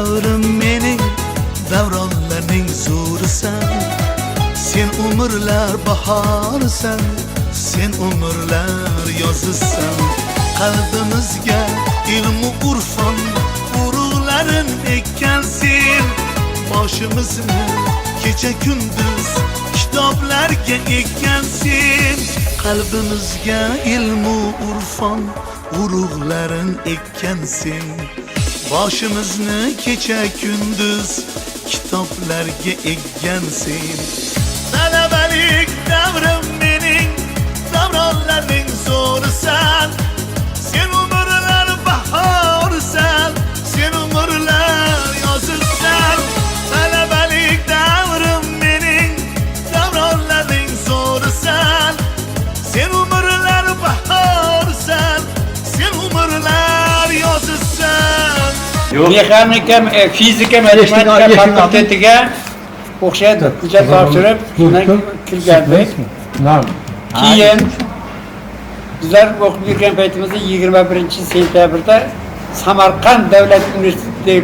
davrim mening, davronlarning zo'risan. Sen umrlar bahorisan, sen umrlar yozisan. Qalbimizga ilmu urfon urug'larin ekkansen. Boshimizni kecha kunduz kitoblarga ekkansen. Qalbimizga ilmu urfon urug'larin ekkansen. Boshimizni kecha kunduz kitoblarga ekkansen. Talabalik davrim mening, davronlarning zo'risan. Sen umrlar bahorisan, sen umrlar yozilsan. Talabalik davrim mening, davronlarning zo'risan. Sen umrlar bahorisan, sen umrlar yozilsan. Mexanika, fizika, matematika fakultetiga o'xshaydi. Hujjat topshirib, shundan kirgandik. Keyin bizlar o'qib yurgan paytimizda 21-sentyabrda Samarqand davlat universiteti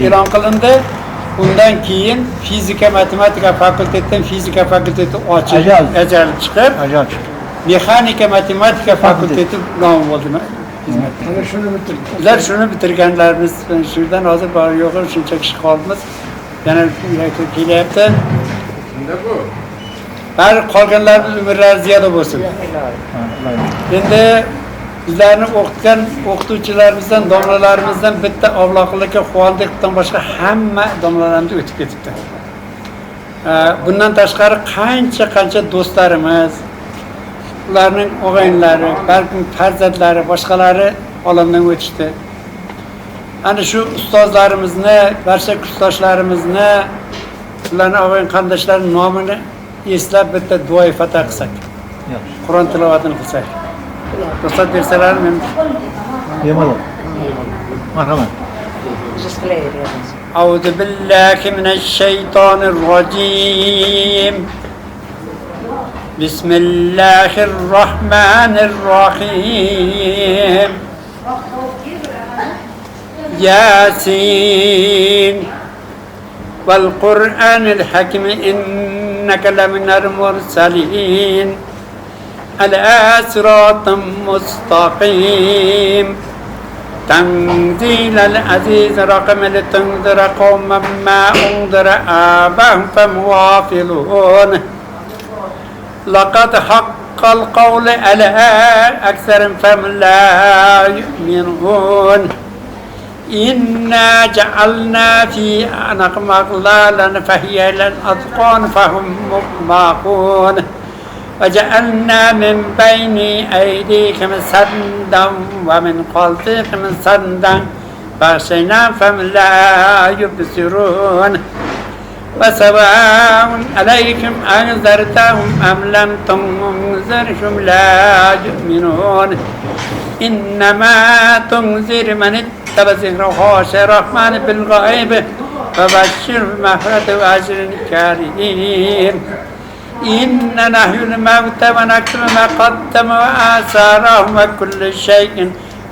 e'lon qilindi. Undan keyin fizika, matematika fakultetidan fizika fakulteti ochilib, ajal chiqib, mexanika, matematika fakulteti nom bo'ldi. Bizlar shuni bitirganlarimiz, shundan hozir bor yo'q shuncha kishi qolibmiz. Yana kelyapti. Shunda bu. Bari qolganlarning umrlari ziyoda bo'lsin. Endi bizlarni o'qitgan o'qituvchilarimizdan, domlalarimizdan bitta avloqlikka Xuvondiqdan boshqa hamma domlalarimiz o'tib ketibdi. Bundan tashqari qancha do'stlarimiz, ularning o'g'aynlari, balki farzandlari, boshqalari olamdan o'tishdi. Ana shu ustozlarimizni, barcha kursdoshlarimizni, ularning o'g'ayn qandoshlarining nomini eslab bitta duo fata qilsak. Qur'on tilovatini qilsak. Ruxsat bersalar men bemalol. Marhamat. A'udhu billahi minash shaytonir rojim. Bismillahirrahmanirrahim. Yasin wal Qur'anil hakim innaka laminal mursalin ala siratin mustaqim. Tanzilal aziz raqamil tunzira qawman ma undira abahum famghafilun. Laqad haqqal qawlu ala aktharihim fahum la yu'minun. Inna ja'alna fi a'naqihim aghlalan fahiya ilal adqan fahum muqmahun. وجعلنا من بين أيديكم سدا ومن خلفكم سدا فغشيناهم فهم لا يبصرون. وسواء عليكم أنذرتهم أم لم تنذرهم لا يؤمنون. إنما تنذر من اتبع ذكر الرحمن بالغيب فبشره بمغفرة وأجر كريم. إننا نحيي الموتى ونكتب ما قدموا وآثارهم وكل شيء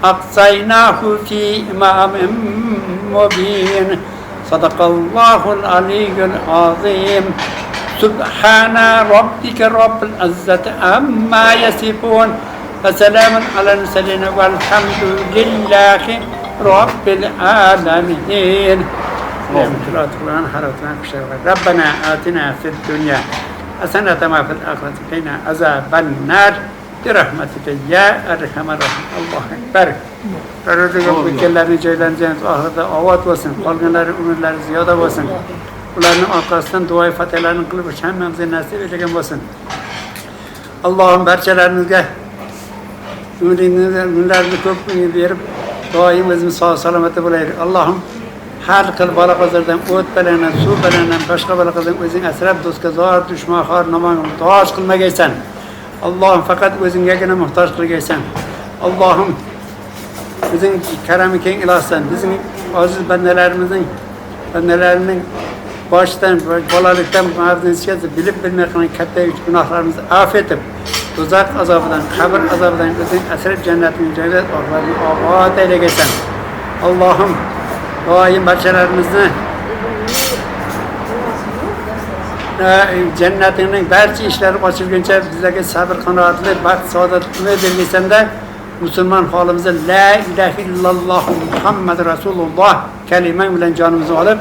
أحصيناه في إمام مبين. صدق الله العلي العظيم. سبحان ربك رب العزة عما يصفون وسلام على المرسلين والحمد لله رب العالمين. ربنا آتنا في الدنيا حسنة ما في الآخرة قنا عذاب النار برحمتك يا أرحم الراحمين. الله أكبر. Parodiga o'tganlarning joylari jannat oxirida ovod bo'lsin, qolganlari umrlari ziyoda bo'lsin. Ularning orqasidan duo fatihalarni qilib hammamizga nasib etgan bo'lsin. Allohim barchalarimizga umrlarini ko'p berib, doim o'zimiz sog' salomat bo'laylik. Allohim har xil balo-qazolardan, o't bilan, suv bilan, boshqa balo-qazolardan o'zing asrab, do'stga zor, dushman, xor, nomon muhtoj qilmagaysan. Allohim faqat o'zingagina muhtoj qilgaysan. Allohim bizning karami keng ilohsan. Bizning ojiz bandalarining boshidan, bolalikdan mavzusiga bilib bilmay qilgan katta gunohlarimizni afv etib, do'zax azobidan, qabr azobidan o'zing asrab jannatning joyida obod aylagaysan. Allohim doim barchalarimizni jannatining barcha ishlari ochilguncha bizlarga sabr qanoatli baxt saodatni berganda musulmon holimizda la ilaha illalloh muhammad rasululloh kalimang bilan jonimizni olib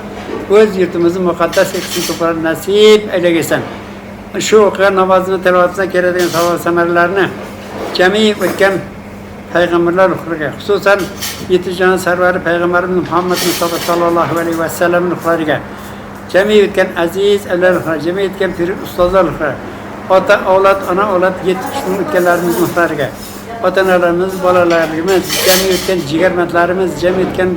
o'z yurtimizni muqaddas etishni to'g'ri nasib aylagesan. Shu o'qigan namozini tilovatidan keladigan savob samaralarni jami o'tgan payg'ambarlar ruhlariga, xususan yetijon sarvari payg'ambarimiz Muhammad Mustafa sallallohu alayhi vasallam ruhlariga, jami o'tgan aziz avliyolar ruhlariga, jami o'tgan pir ustozlar ruhlariga, ota avlod, ona avlod yetishgan o'tganlarimiz ruhlariga, ota-onalarimiz, bolalarimiz, jami o'tgan jigarmandlarimiz, jami o'tgan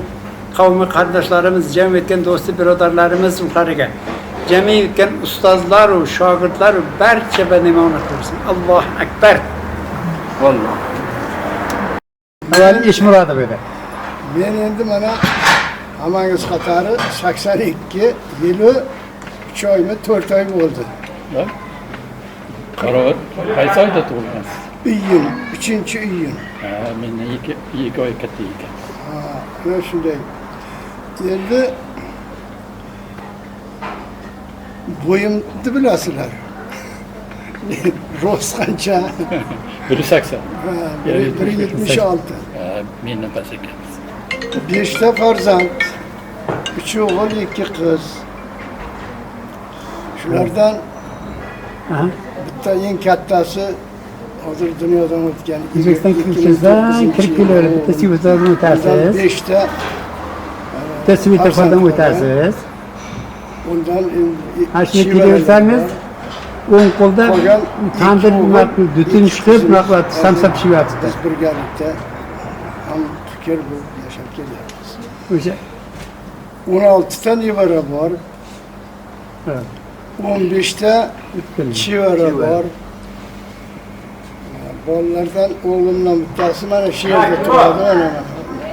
qavmi qarindoshlarimiz, jami o'tgan do'sti birodarlarimiz ruhlariga, jami o'tgan ustozlar va shogirdlar barcha banimon qilsin. Allohu akbar. Valloh. Avval ish murodi dedi. Men endi mana hamangiz qatori 82 yili 3 oymi 4 oy bo'ldi. Qaroat qaysi oyda tug'ilgansiz? Iyun, 3-iyun. Mendan 2 oy katta ekan. Mana shunday. Endi bo'yimni bilasizlar. Rost qancha? 1.80. 1.76. Mendan past ekansiz. 5 ta farzand. 3 o'g'il, 2 qiz. Shulardan bitta eng kattasi hozir dunyodan o'tgan. O'zbekiston kirishingizdan kirib keladi. Bitta svetofordan o'tasiz. 5 ta Bitta svetofordan o'tasiz. undan Ana shuni kelaversangiz, o'ng qo'lda tandir dutin chiqib, naqlat samsa pishyapti. biz birgalikda ham fikr bo'lib yashab kelyapmiz. O'sha 16 ta nevara bor. 15 ta chivara bor. Bolalardan o'g'limdan bittasi mana shu yerda turadi. Mana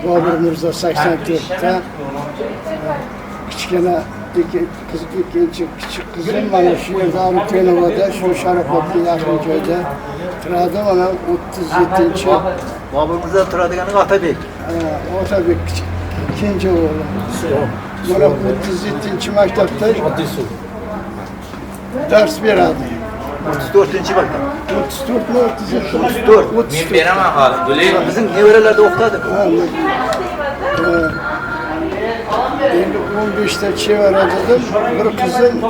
Bobur Mirzo 84 ta. Kichkina ikkinchi kichik qizim mana shu yerda Arutenovada, shu Sharofotga yaqin joyda turadi. Mana 37-chi. Bobur Mirzo turadigan Otabek. Otabek ikkinchi o'g'lim. Mana 37-chi maktabda dars beradi. 34-chi maktab. 34 mi 37? 34. Men beraman hozir. Gulay bizning nevaralarda o'qitadi. Endi 15 ta chevara dedim. Bir qizim bu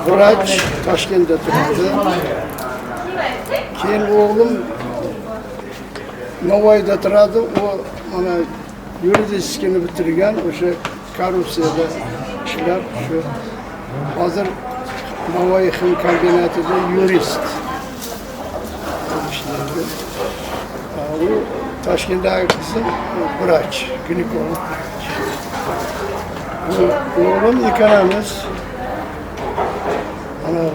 vrach Toshkentda turadi. Keyin o'g'lim Navoiyda turadi. U mana yuridikani bitirgan, o'sha korrupsiyada ishlab shu hozir Navoiy xim kombinatida yurist ishlaydi. U Toshkentdagi qizim vrach, ginekolog. O'g'lim ikkalamiz ana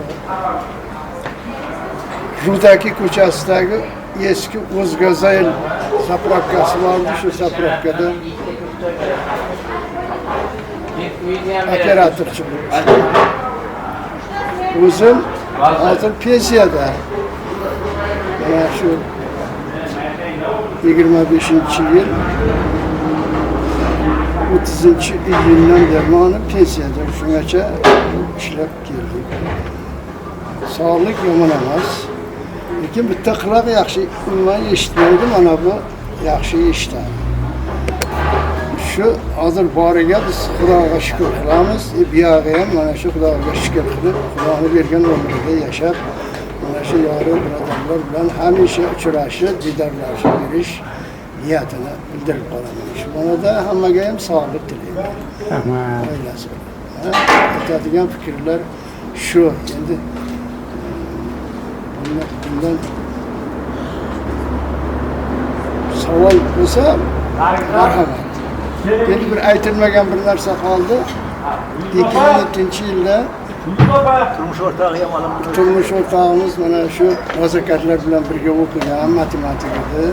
Rudaki ko'chasidagi eski O'zgazayl zapravkasi bordi, shu zapravkada operatorchi bo'ldi. O'zim hozir pensiyada. Mana shu 25-yil 30-iyundan beri pensiyada shungacha ishlab keldik. Sog'lik yomon emas. Lekin bitta quloq yaxshi umuman eshitmaydi, mana bu yaxshi eshitadi. Shu hozir boriga biz Xudoga shukr qilamiz. Buyog'i ham mana shu Xudoga shukr qilib, Xudoning bergan umrida yashab, mana shu yori birodarlar bilan hamisha uchrashib, diydorlashib yurish niyatini bildirib qolaman. Shu borada hammaga ham sog'lik tilayman. Rahmat. Aytadigan fikrlar shu. Endi bundan savol bo'lsa, marhamat. Endi bir aytilmagan bir narsa qoldi. 2007-yilda Turmush o'rtog'i ham olim. turmush o'rtog'imiz mana shu muzokatlar bilan birga o'qigan matematikada.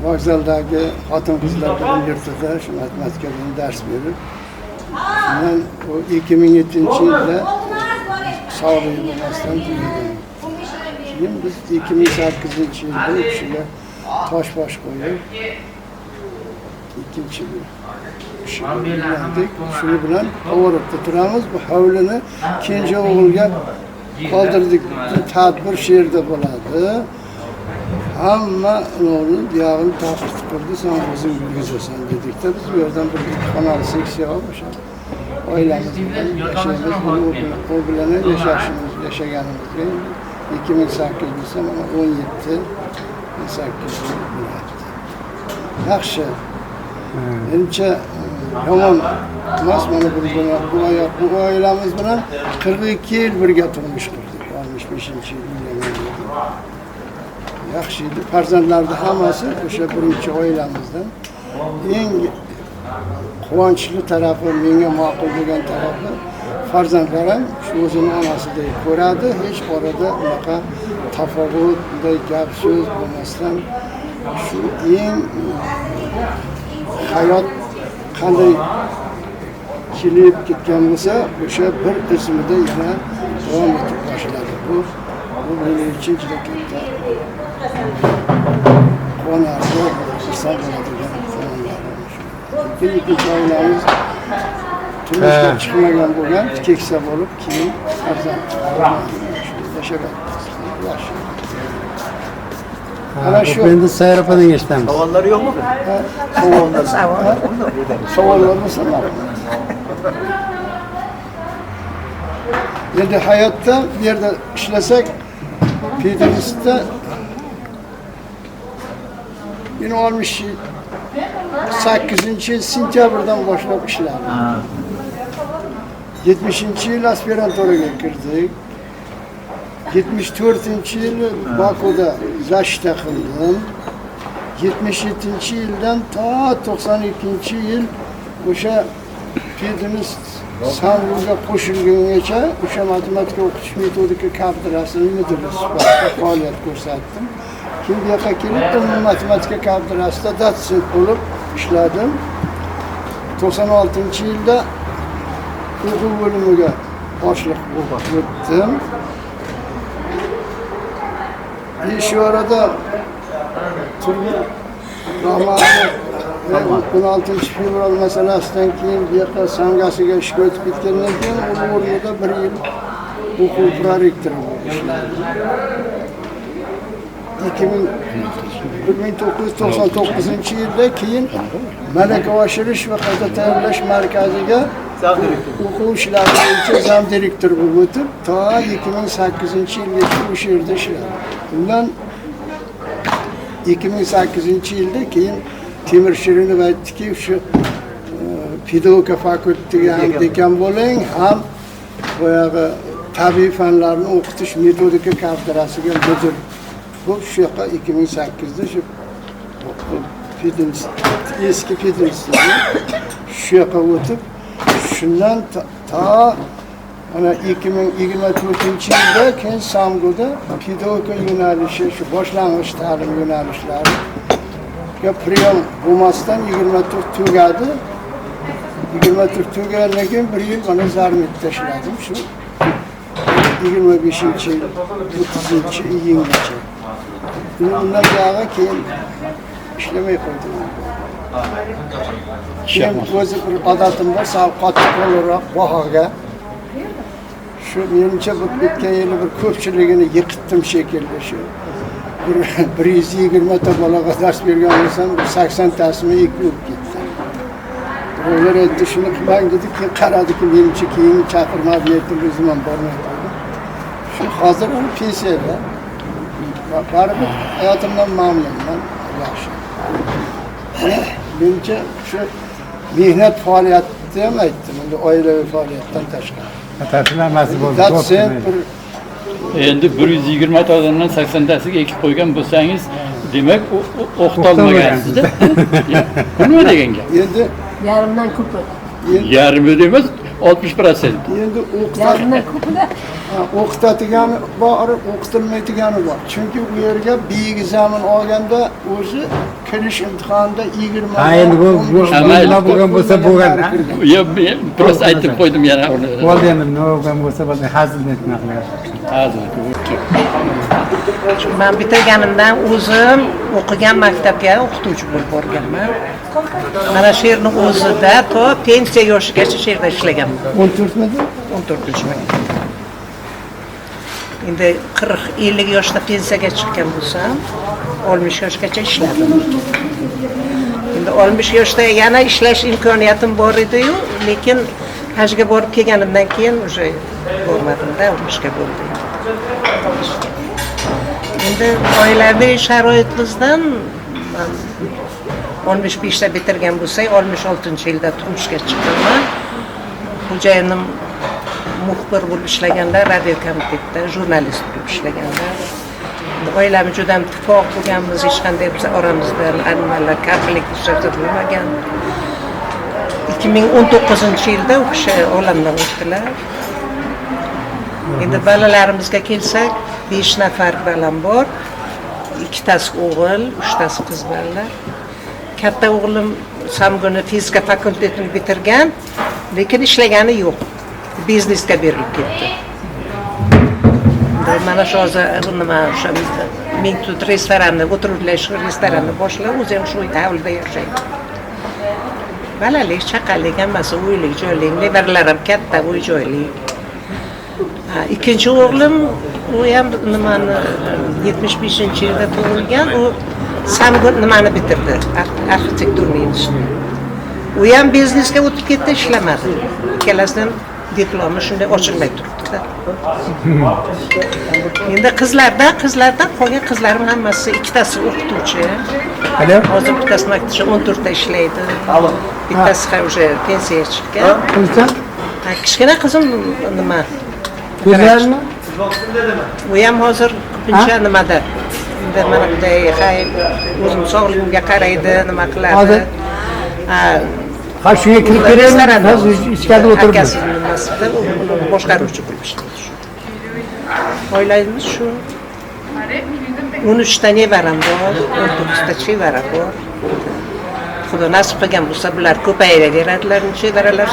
Vokzaldagi xotin-qizlar bilan yurtida shu matematikadan dars berib, men o 2007-yilda sog'lig'i bo'lmasdan tugagan. Keyin biz 2008-yilda u kishiga tosh-bosh qo'yib ikkinchi ishlandik. Shu bilan ovoratda turamiz. Bu hovlini kenja o'g'ilga qoldirdik. Tadbir shu yerda bo'ladi. Hamma ularni buyog'ini taqib qildi, sen o'zing yurgizasan dedik-da, biz bu yerdan bir xonali seksiya olib o'sha oilamiz bilan yashaymiz, u bilan yashaganimizga 2008 bo'lsa mana 17-18 yil bo'lyapti. Yaxshi. Menimcha yomon emas, mana bu oilamiz bilan 42 yil birga turmush qurdik. 65-yil yaxshi edi. Farzandlarni hammasi o'sha birinchi oilamizdan. Eng quvonchli tarafi, menga ma'qul bo'lgan tarafi farzandlarim shu o'zini onasidek ko'radi. Hech orada unaqa tafovut, bunday gap so'z bo'lmasdan shu eng hayot qanday kelib ketgan bo'lsa, o'sha bir izmida yana davom etib boshladi. Bu mening uchun juda katta quvonarli, xursand bo'ladigan tomonlarim. Ikkinchi oilamiz turmushga chiqmagan bo'lgan, keksa bo'lib, keyin farzand yashagan. Yaxshi. Ana shu endi sayropadan eshitamiz. Savollar yo'qmi? Savollar bo'lsa endi hayotda bu yerda ishlasak, Petersda 68 sentyabrdan boshlab ishladim. 70-yil aspiranturaga kirdik. 74-yil Bakuda zashta qildim. 77-yildan ta 92-yil o'sha pedinist Samruga qo'shilgungacha o'sha matematika o'qitish metodika kafedrasini müdiri sifatida faoliyat ko'rsatdim. Keyin bu yoqqa kelib, matematika kafedrasida dotsent bo'lib ishladim. 96-yilda o'quv bo'limiga boshliq bo'lib o'tdim. Shu orada Rahmatli 16-fevral masalasidan keyin bu yoqqa Sangasiga ishga o'tib ketgandan keyin u o'rnida 1 yil o'quv prorektori bo'lib ishladim. 1999-yilda keyin malaka oshirish va qayta tayyorlash markaziga o'quv ishlari bo'yicha zam direktor bo'lib o'tib, ta 2008-yilgacha o'sha yerda ishladim. Undan 2008-yilda keyin Temir Shirinov aytdiki, shu pedagogika fakultetiga ham dekan bo'ling, ham boyagi tabiiy fanlarni o'qitish metodika kafedrasiga mudir. Bu shu yoqqa 2008da shu eski pedagoglar shu yoqqa o'tib, shundan ta ana 2024-yilda keyin Samguda pedagogika yo'nalishi, shu boshlang'ich ta'lim yo'nalishlari priyom bo'lmasdan 24 tugadi. 24 tugagandan keyin 1 yil mana Zarmitda ishladim. Shu 25-yil 30-iyungacha. Undan buyog'i keyin ishlamay qo'ydim. Keyin o'zi bir odatim bor, qattiq bo'laroq bahoga. Shu menimcha o'tgan yili bir ko'pchiligini yiqitdim shekilli shu. 120 ta bolaga dars bergan bo'lsam, 80 tasini yekib ketdi. Ular aytdi, shuni qilmang dedi, keyin qaradiki, menimcha keyin chaqirmab yetib o'zim ham bormay qoldim. Shu hozir uni pensiyada. Baribir hayotimdan mamnunman, yaxshi. Menimcha shu mehnat faoliyatida ham aytdim, endi oilaviy faoliyatdan tashqari. Tashlaması bo'ldi. Endi 120 ta odamdan 80 tasiga ekib qo'ygan bo'lsangiz, demak o'qitolmagansiz-da. Nima degan gap? Endi Yarımdan ko'pi. Yarmi emas, 60%. Endi Yarımdan ko'pi-da. o'qitadigani bor, o'qitilmaydigani bor. Chunki u yerga biyiga zamin olganda o'zi kirish imtihonida 20 Ha, endi bu nima bo'lgan bo'lsa bo'lgan. Yo, prosta aytib qo'ydim yana uni. Bo'ldi endi nima bo'lgan bo'lsa bo'ldi, hazil etmoqlar. Hazil. Men bitirganimdan o'zim o'qigan maktabga o'qituvchi bo'lib borganman. Mana shu yerning o'zida to pensiya yoshigacha shu yerda ishlaganman. 14 miydi? 14-yil. Endi 40-50 yoshda pensiyaga chiqqan bo'lsam, 60 yoshgacha ishladim. Endi 60 yoshda yana ishlash imkoniyatim bor edi-yu, lekin hajga borib kelganimdan keyin o'sha bormadim-da, 60ga bo'ldi. Endi oilaviy sharoitimizdan 65da bitirgan bo'lsak, 66-yilda turmushga chiqqanman. Xo'jayinim muxbir bo'lib ishlaganlar, radio komitetda jurnalist bo'lib ishlaganlar. Oilamiz juda ham ittifoq bo'lganmiz, hech qanday biz oramizda animallar, konflikt kuzatilmagan. 2019-yilda u kishi olamdan o'tdilar. Endi balalarimizga kelsak, 5 nafar balam bor. 2tasi o'g'il, 3tasi qiz bolalar. Katta o'g'lim Samguni fizika fakultetini bitirgan, lekin ishlagani yo'q. Biznesga berilib ketdi. Mana shu hozir nima o'sha Mingtut restoranni, o'tiruvchilar restoranni boshlab, o'zi ham shu hovlida yashaydi. Balalik, chaqalik hammasi uylik, joylik, nevarlar ham katta uy-joylik. Ikkinchi o'g'lim, u ham nimani 75-yilda tug'ilgan, u Samgun nimani bitirdi, arxitekturni institutini. U ham biznesga o'tib ketdi, ishlamadi. Ikkalasidan diplomi shunday ochilmay turibdi-da. Endi qizlardan qolgan qizlarim hammasi, 2tasi o'qituvchi. Hozir bittasi maktabda 14 ta ishlaydi. Bittasi ham o'sha pensiyaga chiqqan. Kichkina qizim nima? Go'zalmi? U ham hozir ko'pincha nimada? Endi mana bunday o'zim sog'ligimga qaraydi, nima qiladi. Ha shunga kirib kelaymi? Ichkarida o'tiribdi. Boshqaruvchi bo'lib ishlaydi. Oilamiz shu. 13 ta nevaram bor, 19 ta chevara bor. Xudo nasib qilgan bo'lsa, bular ko'payaveradilar, chevaralar.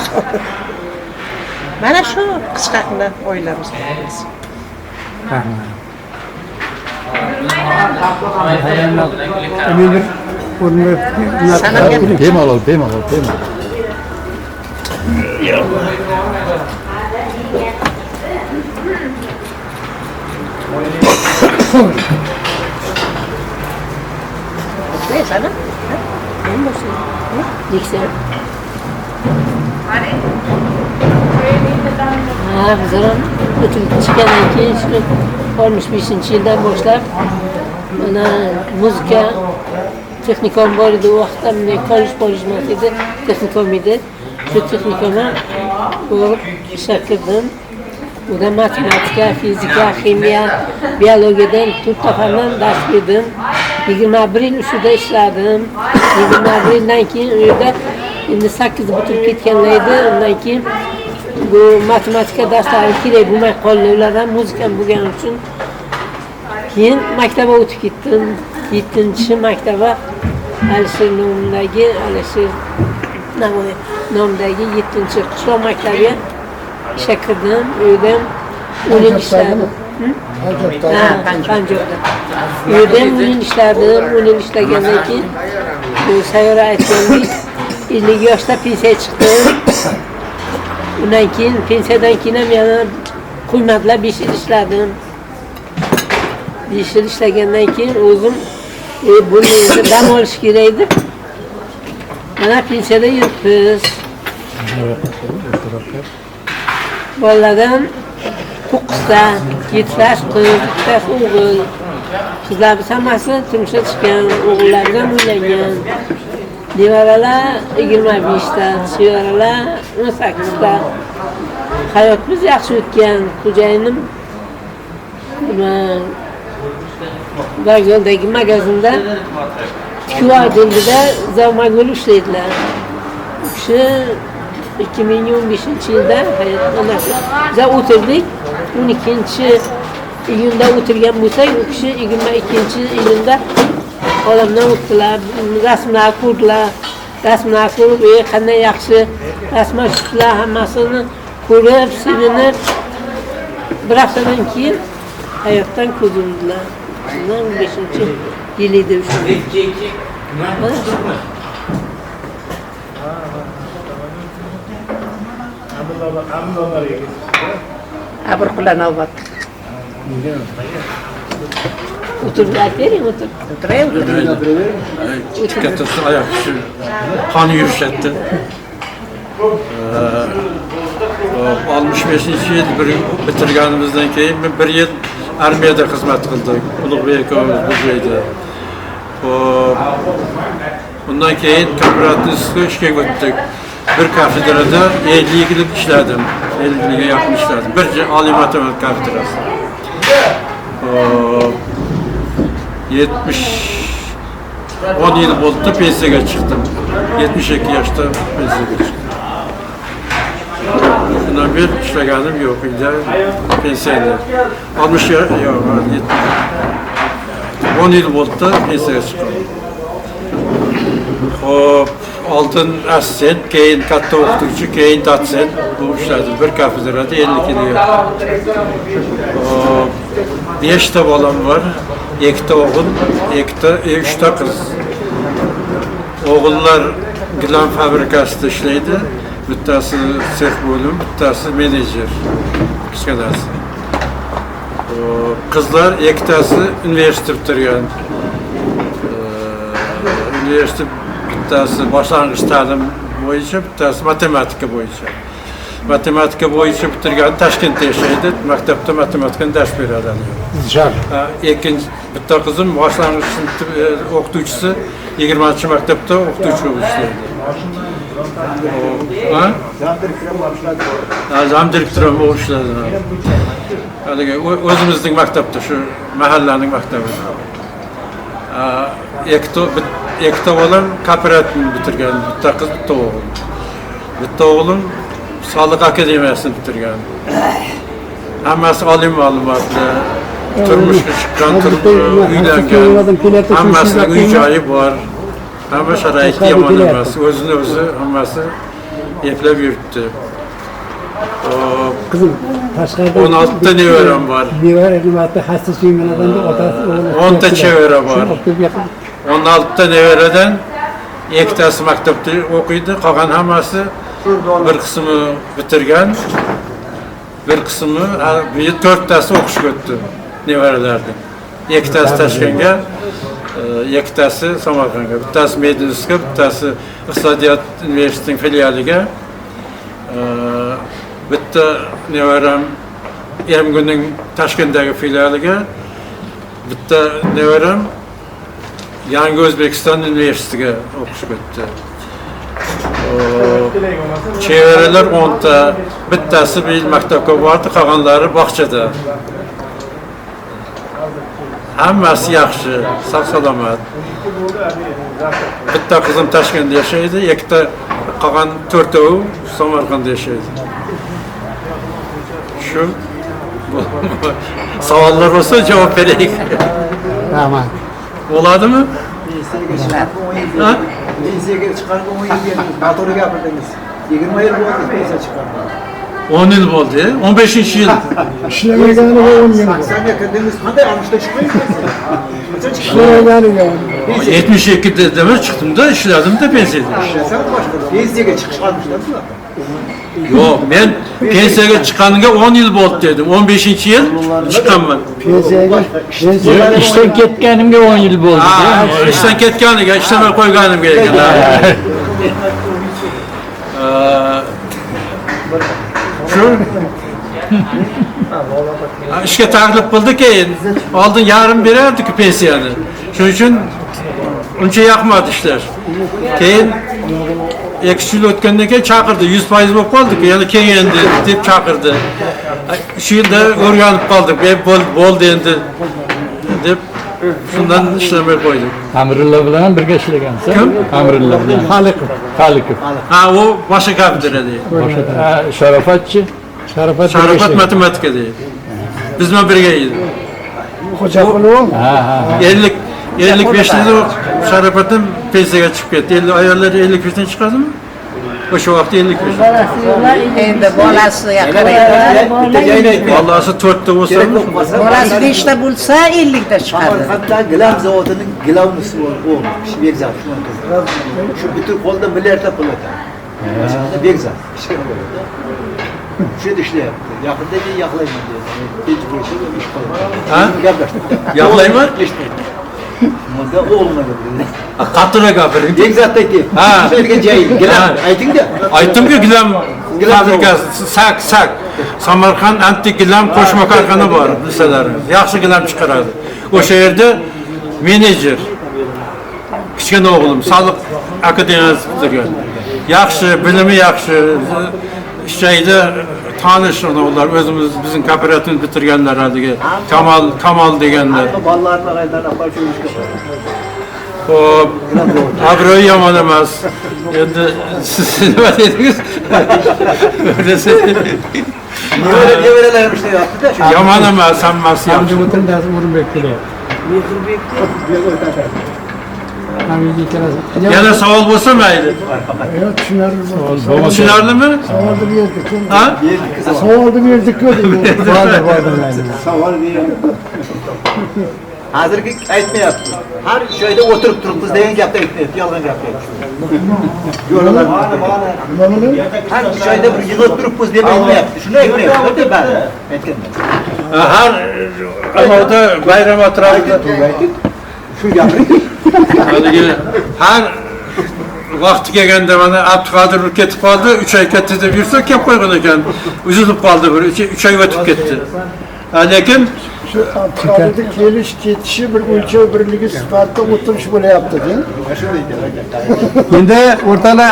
Mana shu qisqagina oilamiz bor. Bemalol. Sana? Bizlar o'tib chiqqandan keyin 65-yildan boshlab mana muzika texnikum bor edi, u vaqtda kollej emas edi, texnikum edi. Shu texnikumga borib ishga kirdim. Unda matematika, fizika, ximiya, biologiyadan 4 ta fandan dars berdim. 21 yil ushida ishladim. 21 yildan keyin u yerda endi 8 bitirib ketganlar edi. Undan keyin bu matematika darslari kerak bo'lmay qoldi, ulardan muzika bo'lgani uchun keyin maktabga o'tib ketdim. 7-maktabga Alisher nomidagi Navoiy nomidagi 7-qishloq maktabiga ishga kirdim. U yerda 10 yil ishladim. Panjobda. U yerda 10 yil ishladim. 10 yil ishlagandan keyin bu Sayyora aytgandek 50 yoshda pensiyaga chiqdim. Undan keyin pensiyadan keyin ham yana qo'ymadilar, 5 yil ishladim. 5 yil ishlagandan keyin o'zim buni dam olish kerak edi. Mana pensiyada yuribmiz. Bolalardan 9 ta, 7 ta qiz, 2 ta o'g'il. Qizlarimiz hammasi turmushga chiqqan, o'g'illardan uylangan. Nevaralar 25 ta, chevaralar 18 ta. Hayotimiz yaxshi o'tgan. Xo'jayinim Bag'dodagi magazinda tikuv oldida zamagul ishlaydilar. U kishi 2015-yilda biz o'tirdik. 12-iyunda o'tirgan bo'lsak, u kishi 22-iyunda olamdan o'tdilar. Rasmlar ko'rdilar. Rasmlar ko'rib, qanday yaxshi rasmlar chiqdilar, hammasini ko'rib, sevinib, bir haftadan keyin hayotdan ko'z yumdilar. 5-yil edi o'sha. Ha bir kula navbat. Otur, aferin otur. Oturayım. Çıkartısı ayak şu kanı yürüşetti. 65. yıl bitirganimizdan keyin bir yıl armiyada xizmat qildik. Ulug'bek akamız bizda. Bundan keyin kooperativ ishga o'tdik. Bir kafedrada 50 yil ishladim. 50 yilga yaqin ishladim. Bir oliy matematik kafedrasida. 10 yıl bo'ldi pensiyaga chiqdim. 72 yoshda pensiyaga chiqdim. Bundan bir ishlaganim yo'q, uyda pensiyada. 60 yo'q, 10 yil bo'ldi pensiyaga chiqdim. Hop, oldin assistent, keyin katta o'qituvchi, keyin dotsent bo'lib ishladim. Bir kafedrada 50 yil. 5 ta bolam var. 2 ta o'g'il, 3 ta qiz. O'g'illar gilam fabrikasida ishlaydi. Bittasi sex bo'lim, bittasi menejer. Kichkinasi. Qizlar ikkitasi universitet bitirgan. Universitet bittasi boshlang'ich ta'lim bo'yicha, bittasi matematika bo'yicha. Matematika bo'yicha bitirgan Toshkentda yashaydi. Maktabda matematikani dars beradi. Ikkinchi bitta qizim boshlang'ich o'qituvchisi 20-maktabda o'qituvchi bo'lib ishlaydi. Zam direktori bo'lib ishlaydi. Haligi o'zimizning maktabda, shu mahallaning maktabida. Ikkita o'g'lim kooperativni bitirgan, bitta qiz, bitta o'g'il. Bitta o'g'lim Soliq akademiyasini bitirgan. Hammasi oliy ma'lumotli, turmushga chiqqan, uylangan, hammasining uy-joyi bor. Hamma sharoiti yomon emas. O'zini o'zi hammasi eplab yuribdi. Qizim, tashqarida 16 ta nevaram bor. Nevara nimasi hassa suymalardan otasi o'g'li. 10 ta chevara bor. 16 ta nevaradan ikkitasi maktabda o'qiydi, qolgan hammasi bir qismi bitirgan, bir qismi 4tasi o'qishga o'tdi nevaralardan. Ikkitasi Toshkentga, ikkitasi Samarqandga, bittasi Medinskka, bittasi Iqtisodiyot universitetining filialiga. Bitta nevaram Ermgunning Toshkentdagi filialiga, bitta nevaram Yangi O'zbekiston universitetiga o'qishga o'tdi. Chevaralar 10 ta, bittasi bir maktabga bordi, qolganlari bog'chada. Hammasi yaxshi, sog' salomat. Bitta qizim Toshkentda yashaydi, ikkita qolgan 4tovi Samarqandda yashaydi. Shu savollar bo'lsa javob beraylik. Rahmat. Bo'ladimi? Ha? Pensiyaga chiqarib 10 yil berdingiz, noto'g'ri gapirdingiz. 20 yil bo'ldi pensiya chiqarib. 10 yil bo'ldi, 15-yil. Ishlamaganiga 10 yil. 80 ga kirdingiz, qanday olmishda chiqmaysiz? Ishlamaganiga 72'de demek çıktım da işledim de pensiyada. Ishlasangiz boshqa. Pensiyaga chiqish olmishda. Yok, ben pensiyaga chiqqaniga 10 yil bo'ldi dedim. 15-yil chiqqanman. pensiyaga İşten ketganimga 10 yil bo'ldi. İşten ketganiga, ishlamay qo'yganimga ekan. Shu ishga taklif qildi keyin oldin yarim berardi-ku pensiyani. Shuning uchun uncha yoqmadi ishlar. Keyin 2 yil o'tgandan keyin chaqirdi, 100% bo'lib qoldik, yana keyin endi deb chaqirdi. Shu yilda o'rganib qoldik, bo'ldi endi deb shundan ishlamay qo'ydik. Amrullo bilan birga ishlagansiz? Kim? Amrullo bilan. Xoliqov. Ha, u boshqa kafedrada. Sharofatchi? Sharofat matematika deydi. Biz bilan birga edi. Xo'jaqulov. Ha. 55'de Şarafat'ın pensiyaga chiqib ketdi. Ayollar 55'den chiqadimi? O'sha vaqtda 55. Endi bolasi yaqin. Bolasi 4 ta bo'lsa, Bolasi 5 ta bo'lsa 50 ta chiqadi. Hatta gilam zavodining gilamisi bor. Bekzat shu bitir qo'lda milliardlab pul o'tadi. Bekzat. Şu yerda ishlayapti. Yaqinda men yoqlayman dedi. Hech bo'lsa ish qilaman. Ha? Gaplashdik. Yoqlayman? Bunda o'g'lima gapirdi. Qattiqroq gapiring. Egzatda ayting. Ha. Ishlaydigan joyi. Gilam ayting-da. Aytdimku gilam fabrikasi sak. Samarqand antik gilam qo'shma korxona bor bilsalarimiz. Yaxshi gilam chiqaradi. O'sha yerda menejer kichkina o'g'lim soliq akademiyasida bitirgan. Yaxshi, bilimi yaxshi. Ishlaydi, tanish ular o'zimiz bizning kooperativni bitirganlar haligi Kamal deganlar. Bolalarni qaydan olib ishga. Hop, obro'y yomon emas. Endi siz nima dedingiz? Nevaralar ishlayapti-da. Yomon emas, hammasi yaxshi. Hamdi o'tin dars O'rinbek kelyapti. Hamid ikkalasi. Yana savol bo'lsa mayli. Yo'q, tushunarli. Tushunarlimi? Savolni berdik. Ha? Savolni berdik-ku. Bo'ldi mayli. Savol berdim. Hozirgi aytmayapti. Har joyda o'tirib turibmiz degan gapni aytmayapti, yolg'on gapni aytdi. Yo'lalar. Har joyda bir yig'ib turibmiz deb aytmayapti. Shuni aytmayapti, ba'zi aytganda. Har alohida bayram atrofida Shu gapni haligi har vaqti kelganda mana Abduqodir ketib qoldi, 3 oy ketdi deb yursa kelib qo'ygan ekan. Uzilib qoldi bir 3 oy o'tib ketdi. Lekin Shu Abduqodirning kelish ketishi bir o'lchov birligi sifatida o'tirish bo'lyapti, deng. Endi o'rtalar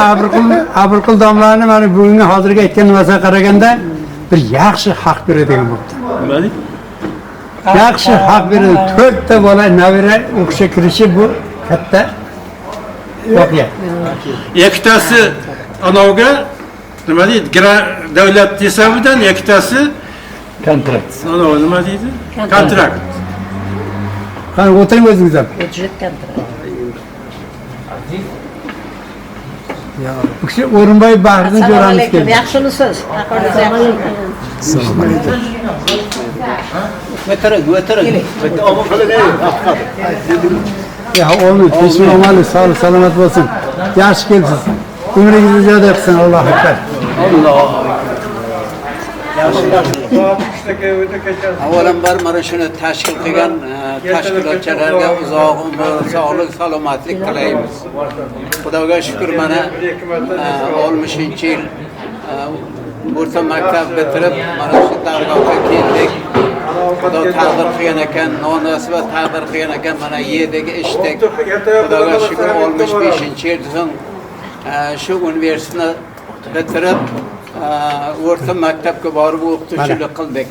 Abrqul domlaning mana bugungi hozirgi aytgan narsaga qaraganda bir yaxshi haq beradigan bo'libdi. nima deydi? Yaxshi haq beradi. 4 ta bola navira o'qishga kirishi bu katta voqea. Ikkitasi anavga nima deydi? Davlat hisobidan ikkitasi Kontrakt. nima deydi? Kontrakt. Qani o'tiring o'zingiz ham. Budjet kontrakt. Bu kishi O'rinboy Bahriddin Assalomu jo'ramiz alaykum. keldi. Yaxshimisiz? Ahvolingiz yaxshimi? o'tiring. Bitta omon qilib Ya omin, tinchlik omonlik, sog'lik, salomat bo'lsin. Yaxshi kelsiz. Umringizni ziyoda qilsin, Allohu akbar. Avvalambor mana shuni tashkil qilgan tashkilotchilarga uzoq umr, sog'lik, salomatlik tilaymiz. Xudoga shukr, mana 60-yil o'rta maktab bitirib mana shu dargohga keldik. Xudo taqdir qilgan ekan, nonasibat taqdir qilgan ekan, mana yedik, ichdik. Xudoga shukr, 65-yil so'ng shu universitetni bitirib o'rta maktabga borib o'qituvchilik qildik.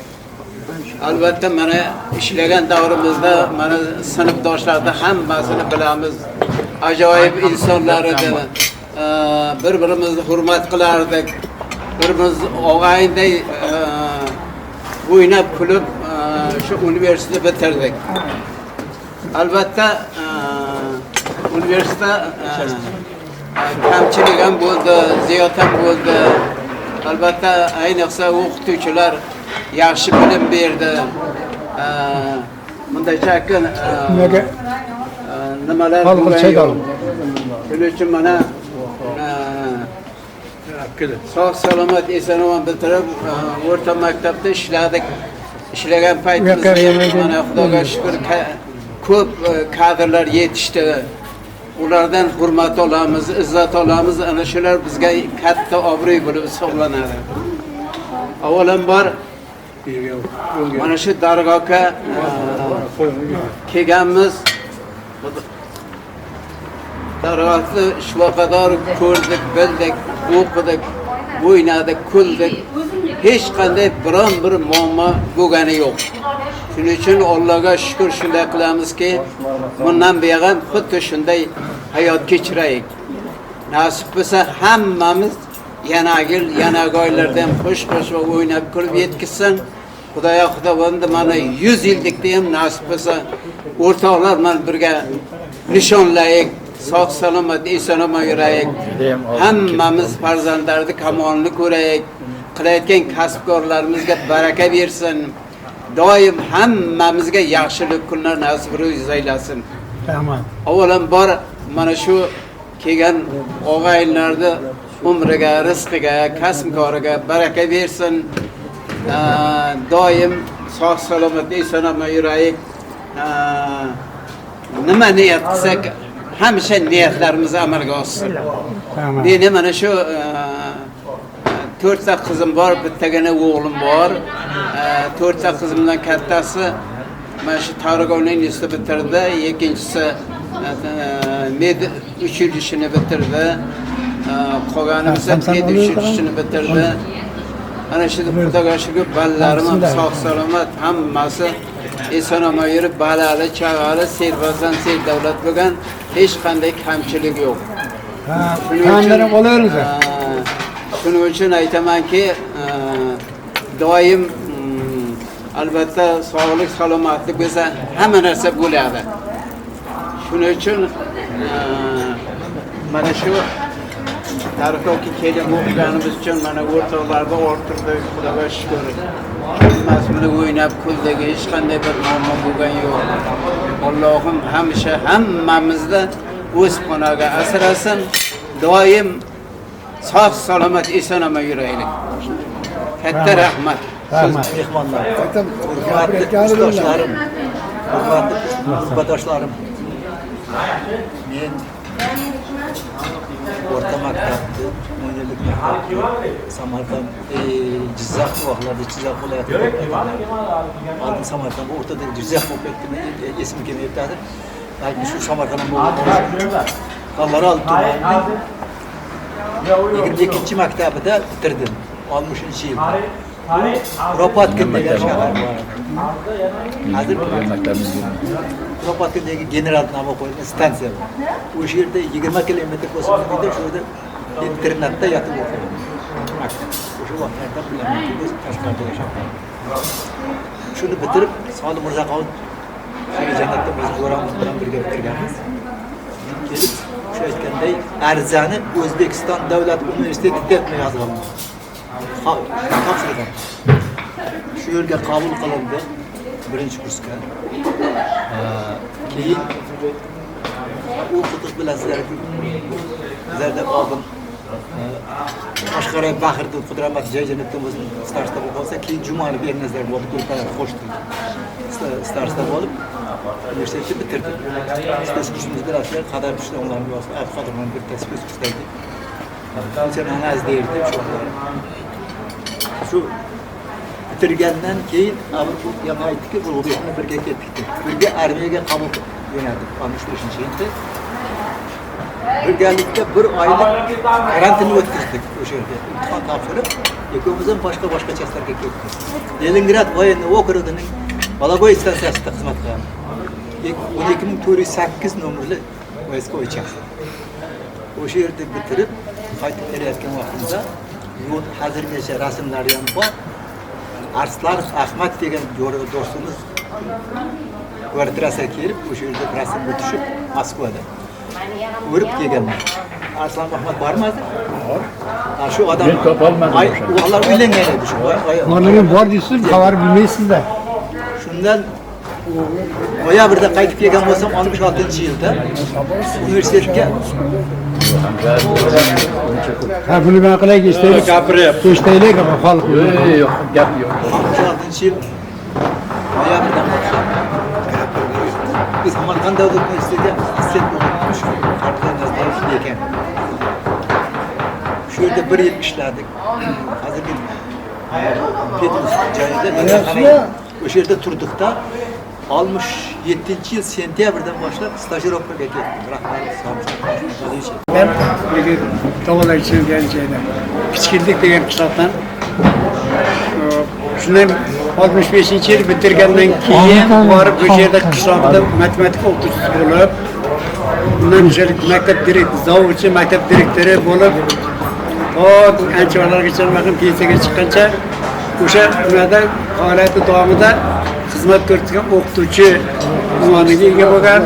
Albatta mana ishlagan davrimizda mana sinfdoshlarni hammasini bilamiz. Ajoyib insonlar edi. Bir-birimizni hurmat qilardik. Bir-birimiz og'ayinday o'ynab kulib shu universitetni bitirdik. Albatta universitetda kamchilik ham bo'ldi, ziyod ham bo'ldi. Albatta ayniqsa o'qituvchilar yaxshi bilim berdi. Bunda chakin nimalar bo'lgan. Shuning uchun mana sog' salomat eson-omon bitirib o'rta maktabda ishladik. Ishlagan paytimizda mana Xudoga shukr ko'p kadrlar yetishdi. Ulardan hurmat olamiz, izzat olamiz. Ana shular bizga katta obro'y bo'lib hisoblanadi. Avvalambor mana shu dargohga kelganmiz. Dargohni shuvaqador ko'rdik, bildik, o'qidik, o'ynadik, kuldik. Hech qanday biron bir muammo bo'lgani yo'q. Shuning uchun Allohga shukr shunday qilamizki, bundan buyon ham xuddi shunday hayot kechiraylik. Nasib bo'lsa hammamiz yanagil, yanagoylardan xush-xush va o'ynab kulib yetkizsin. Xudoya Xudovondi mana 100 yillikda ham nasib bo'lsa o'rtoqlar bilan birga nishonlaylik. Sog' salomat, eson-omon yuraylik. Hammamiz farzandlarni kamolini ko'raylik. Qilayotgan kasbkorlarimizga baraka bersin. Doim hammamizga yaxshilik kunlar nasib aylasin. Rahmat. Avvalambor mana shu kelgan og'ayinlarni umriga, rizqiga, kasb koriga baraka bersin. Doim sog' salomat eson-omon yuraylik. Nima niyat qilsak, hamisha niyatlarimiz amalga oshsin. Meni mana shu 4 ta qizim bor, bittagina o'g'lim bor. 4 ta qizimdan kattasi mana shu Targ'on institutini bitirdi, ikkinchisi med uchirishini bitirdi. Qolganimiz med uchirishini bitirdi. Ana shu Xudoga shukr, balalarim ham sog' salomat, hammasi eson-omon yurib, balali, chag'ali, serfarzand, davlat bo'lgan, hech qanday kamchilik yo'q. Ta'minlari bo'laveradi. Shuning uchun aytamanki, doim albatta sog'lik, salomatlik bo'lsa, hamma narsa bo'ladi. Shuning uchun mana shu tarixdagi kelgan o'qiganimiz uchun mana o'rtoqlarga orttirdik, Xudoga shukr. Hammasi o'ynab kuldik, hech qanday bir muammo bo'lgan yo'q. Allohim hamisha hammamizni o'z qo'niga asrasin. Doim sog' salomat eson-omon yuraylik. Katta rahmat. Mehmonlar, hurmatli ustozlarim, hurmatli xizmatdoshlarim. Men o'rta maktabni, 10 yillik maktabni Samarqand, Jizzax vaqtlarida Jizzax viloyatida oldin Samarqand o'rtada Jizzax bo'lib ketdi, esimga kelmayapti. Balki shu Samarqand bo'lib Qalloral tumanining 22 maktabida bitirdim. 60-yilda. Kropotkin degan shahar bor. Hozir Kropotkin'dagi general nomi qo'yilgan stansiya bor. O'sha yerda 20 kilometr qo'shimda shu yerda internatda yotib o'qidim. O'sha vaqtlarda bilamanki, biz Toshkentda yashadim. Shuni bitirib, Soli Mirzaqulov jannatda biz Jo'ramiz bilan birga bitirganmiz. Kelib, shu aytganday arizani O'zbekiston davlat universitetida yozganman. Topshirdim. Shu yerga qabul qilindi birinchi kursga. Keyin o'qitish bilasizlarki, bizlarda oldin Qashqadaryo Baxirda Qudramat Jayjanatimiz starsda bo'lsa, keyin Jumali Bernazar bo'lib ko'rpalar qo'shdi. Starsda bo'lib universitetni bitirdim. Spes kursimiz bilasizlar, qadar ishlamlarni yozib, qadrman bitta spes kursdaydi. Sen analiz deyildi shu bitirgandan keyin yana aytdiki, Ulug'bekni birga ketdik. Birga armiyaga qabul yo'naldik 65-yilda. Birgalikda 1 oylik karantinni o'tkazdik o'sha yerda. Imtihon topshirib, ikkovimiz ham boshqa chastlarga ketdik. Leningrad voyenniy okrugining Balagoy stansiyasida xizmat qildim. 12408 nomerli vayskovoy chast. O'sha yerda bitirib, qaytib kelayotgan vaqtimda yo'l hozirgacha rasmlari ham bor. Arslanov Ahmad degan do'stimiz kvartirasiga kelib, o'sha yerda rasmga tushib, Moskvada o'rib kelganman. Arslanov Ahmad bormi hozir? Bor. Shu odam ular uylangan edi shu. Onaga bor deysiz, xabar bilmaysizda. Shundan noyabrda qaytib kelgan bo'lsam 66-yilda universitetga Ha, buni men qilaylik, eshitaylik. Gapiryapti. Eshitaylik, xalq. Yo'q, gap yo'q. 66-yil noyabrdan boshlab biz Samarqand davlat universitetiga assistent bo'lib ishlayotgan ekan. Shu yerda 1 yil ishladik. Hozirgi Petrus joyida o'sha yerda turdikda 67-yil sentyabrdan boshlab stajirovkaga ketdim. Rahmat Samson. Ben Tavalar için geleceğine Kichkindik degan qishloqdan shundan 65-yil bitirgandan keyin borib o'sha yerda qishloqda matematika o'qituvchisi bo'lib, undan maktab direktori, zavodchi maktab direktori bo'lib, ancha vaqtlargacha vaqtim pensiyaga chiqqancha o'sha kunlarda faoliyati davomida xizmat ko'rsatgan o'qituvchi unvoniga ega bo'lgan.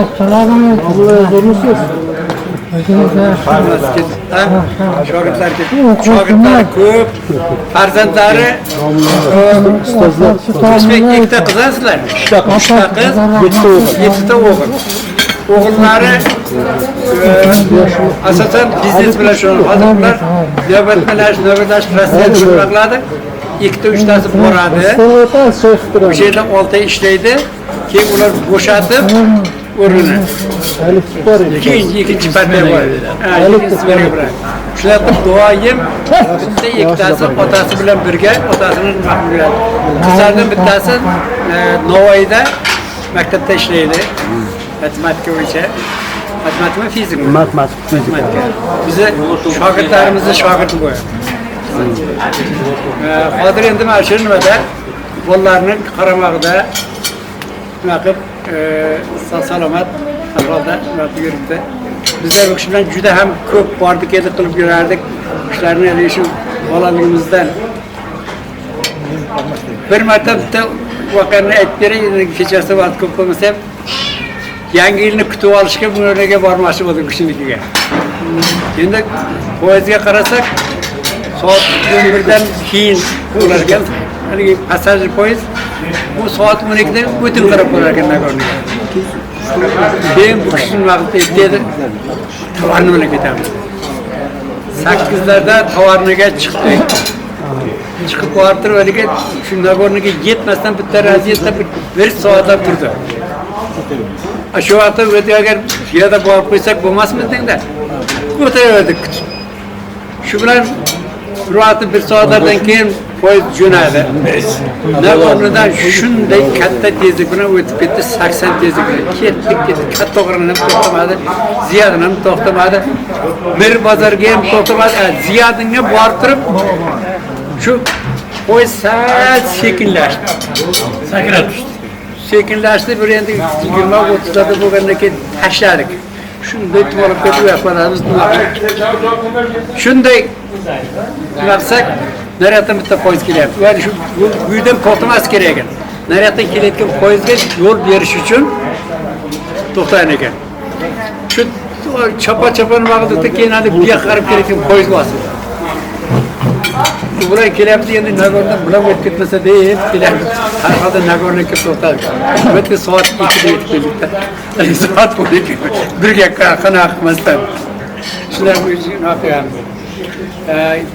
Assalomu alaykum. Shogirdlar ko'p, farzandlari ikkita qizasizlar. 3ta qiz, 7ta o'g'il. O'g'illari asosan biznes bilan shug'ullanadi. Hozir ular navbatlash Rossiyada qiladi. Ikkita, uchtasi boradi. O'sha yerda 6 oy ishlaydi. Keyin ular bo'shatib o'rnini. İkinci partiya bor. Shularga doim bitta ikkitasi otasi bilan birga, otasini mahkum qiladi. Qizlardan bittasi Navoiyda maktabda ishlaydi. Matematika bo'yicha. Matematika va fizika. Matematika. Bizi shogirdlarimizni shogirdi qo'yadi. Hozir endi mana shu nimada bolalarni qaramog'ida nima qilib salomat ahvolda yuribdi. Bizlar o'sha bilan juda ham ko'p bordik, kelib qilib yurardik. Ishlarni shu bolaligimizdan. Bir marta bitta voqeani aytib beray, kechasi vaqt ko'p bo'lmasa ham yangi yilni kutib olishga bu yerga bormoqchi bo'ldim Kuchinikiga. Endi poyezdga qarasak, soat 11dan keyin bo'lar ekan. Haligi passajir poyezd bu soat 12da o'tin qarab bo'lar ekan Nagornoga. Keyin bu kishini vaqti dedi, tovarni bilan ketamiz. 8larda tovarniga chiqdik. Chiqib borib turib, shu Nagornoga yetmasdan bitta raziyatda 1 soatlab turdi. Shu vaqtda agar yerda borib qo'ysak bo'lmasmidingda? O'tiraverdik. Shu bilan Ruatı 1 soatlardan keyin poyezd jo'nadi. Nagornodan shunday katta tezlik bilan o'tib ketdi, 80 tezlik bilan. Ketdik, katta o'g'rini ham to'xtamadi, Ziyodni ham to'xtamadi. Mir bozorga ham to'xtamadi. Ziyodga borib turib, shu poyezd sal sekinlashdi. Sekinlashdi, bir endi 20-30larda bo'lgandan keyin tashladik. Shunday tuvalib ketib yaqinlarimiz nima qildik? Shunday qilsak, naryoqdan bitta poyezd kelyapti. Va shu uydan to'xtamas kerak ekan. Naryoqdan kelayotgan poyezdga yo'l berish uchun to'xtagan ekan. Shu chapa-chapan vaqtda keyin hali bu yoqqa qarab kelayotgan poyezd bosdi. Bular kelyapti, endi Nagornodan bular o'tib ketmasa deb kelyapti. Har holda Nagornoga to'xtadik. O'tga soat 2da yetib keldik. Soat 12. Birga qanaqa qilmasdan. Shular uchun o'qiyam.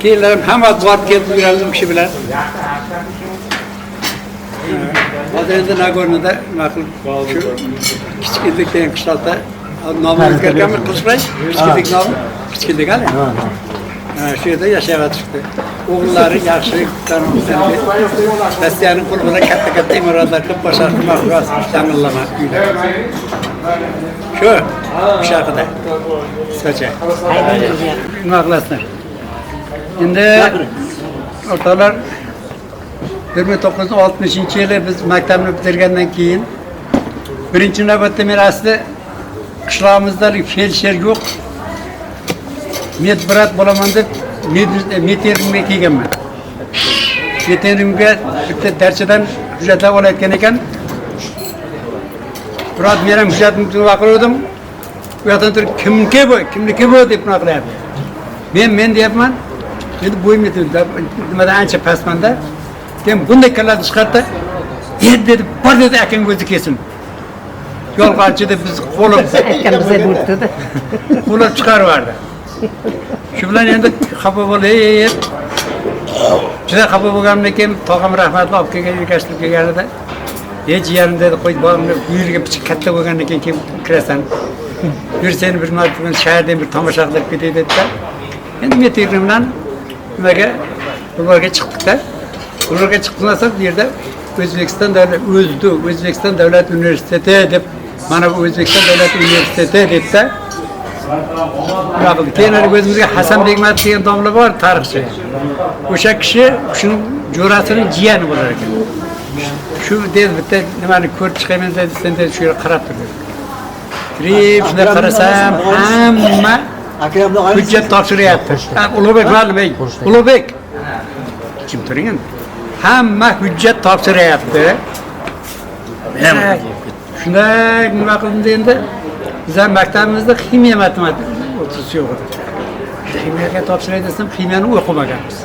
Keyin hamma borib kelib yuramiz kishi bilan. Hozir endi Nagornoda nima qilib shu kichiklik degan qishloqda nomi o'zgarganmi Qilichbay? Kichiklik nomi? Kichiklik hali. Shu yerda yashayotibdi. O'g'illari yaxshilik qilgan, Rossiyaning qo'li bilan katta imoratlar qilib boshqarmoqchi ta'minlama uylar. Shu haqida. Qisqacha. Nima qilasizlar? Endi o'rtoqlar 1960-yili biz maktabni bitirgandan keyin birinchi navbatda men asli qishlog'imizda feldsher yo'q. Medbrat bo'laman deb meterimga kelganman. Meterimga bitta darchadan hujjatlar olayotgan ekan. Biroq men ham hujjatimni vaqirdim. Bu yoqdan turib kimniki bu deb qilyapti. Men deyapman. Endi bo'yim yetadi. Nimadan ancha pastmanda. Keyin bunday kallarni chiqardi. Dedi, bor dedi akang o'zi kelsin. Yolg'onchi deb biz qo'lib aytgan bizga bo'ldi. Qo'lib chiqarib yubordi. Shu bilan endi xafa bo'lib, juda xafa bo'lganimdan keyin tog'am rahmatli olib kelgan ergashtirib kelganida, jiyanim dedi, qo'y bolamni bu yerga pichik katta bo'lgandan keyin kelib kirasan. Yur seni bir marta shahardan bir tomosha qilib ketay dedi-da. Endi meterim bilan nimaga Bulvarga chiqdik-da. Bulvarga chiqqandan so'ng bu yerda O'zbekiston davlat universiteti deb, mana bu O'zbekiston davlat universiteti deb-da. Keyin o'zimizga Hasan Begmat degan domla bor, tarixchi. O'sha kishi shuning jo'rasining jiyani bo'lar ekan. Shu dedi bitta nimani ko'rib chiqaman dedi, sen dedi shu yerga qarab tur. Kirib shunday qarasam, hamma hujjat topshiryapti. Ulug'bek ma'lum-ey, Ulug'bek. Kim turing endi? Hamma hujjat topshiryapti. Shunday nima qildim endi? Bizlar maktabimizda ximiya matematika o'tirishi yo'q edi. Kimyoga topshiray desam, kimyoni o'qimaganmiz.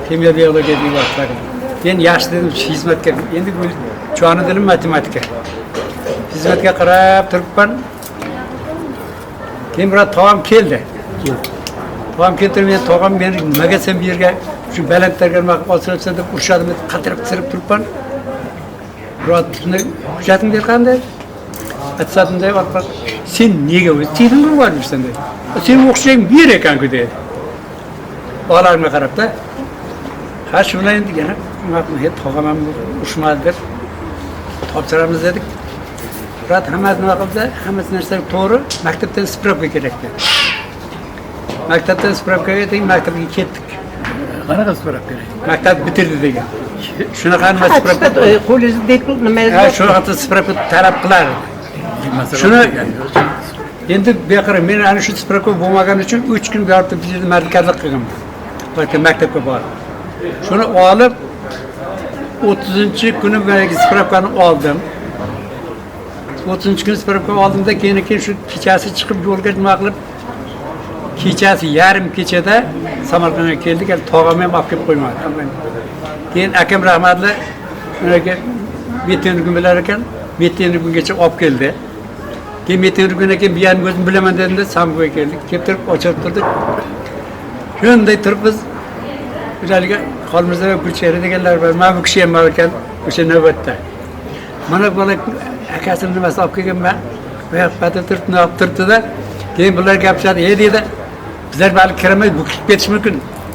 Kimyo biologiya deb vaqtlarim. Men yaxshi dedim xizmatga, endi bu joni dilim matematika. Xizmatga qarab turibman. Keyin bir tog'am keldi. Tog'am keltirib, men tog'am meni nimaga sen bu yerga shu balandlarga nima qilib olsansan deb urishadimi deb qatirib turibman. Biroqni hujjating berqanday? Atsatimday otib, sen nega o'zi telimga bormishsan dedi. Sen o'qishing ber ekan-ku dedi. Bolalarga qarabda, ha shu bilan endi yana tog'am ham ushmadi deb topshiramiz dedik. Biroq hammasi nima qildi? Hammasi narsa to'g'ri, maktabdan spravka kerak dedi. Maktabdan spravkaga ketdik, maktabga ketdik. Qanaqa spravka kerak? Maktab bitirdi degan. Shunaqa nima spravka? Qo'lingiz diplom nima? Ha, shunaqa spravka talab qilar. Shuni endi beqara men ana shu spravka bo'lmagani uchun 3 kun borib bizda markazlik qilganman. Maktabga borib. Shuni olib 30-kuni menga spravkani oldim. 30-kun spravka oldimda keyin shu kechasi chiqib yo'lga nima qilib kechasi yarim kechada Samarqandga keldik, tog'am ham olib kelib qo'ymadi. Keyin akam rahmatli ularga metenrgun bilar ekan, metenrgungacha olib keldi. Keyin metenrgunga keyin biyani o'zim bilaman dedimda Sambo'ga keldik. Kelib turib ochib turdik. Shunday turib biz ularga qo'limizda Gulchehra deganlar bor. Mana bu kishi ham bor ekan o'sha navbatda. Mana bola akasini nimasi olib kelganman. Bu yoqda turibdi-da. Keyin bular gapirishadi, "Ey" dedi. Bizlar balki kiramay bu kirib ketish mumkin.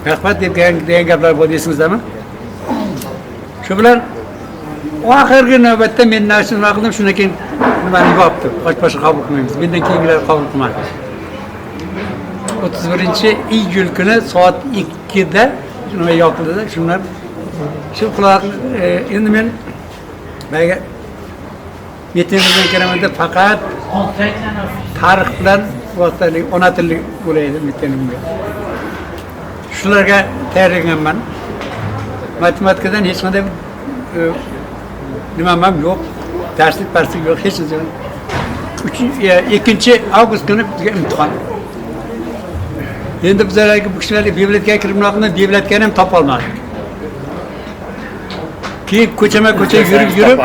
Rahmat deb degan gaplar bor deysizmi? Shu bilan oxirgi navbatda men nima qildim, shundan keyin nimani yopdi. Boshqa qabul qilmaymiz. Mendan keyingilar qabul qilmadi. 31-iyul kuni soat 2da nima yopildi. Shundan shu quloq endi men bayga yetimizdan kiraman deb faqat tarix bilan vaqtalik ona tili bo'laydi metenimga. Shularga tayyorlanganman. Matematikadan hech qanday nimam ham yo'q. Darslik yo'q, hech narsa. 2 avgust kuni bizga imtihon. Endi bizlarga bu kishilarga bibliotekaga kirib naqni bibliotekani ham topa olmadik. Keyin ko'cha yurib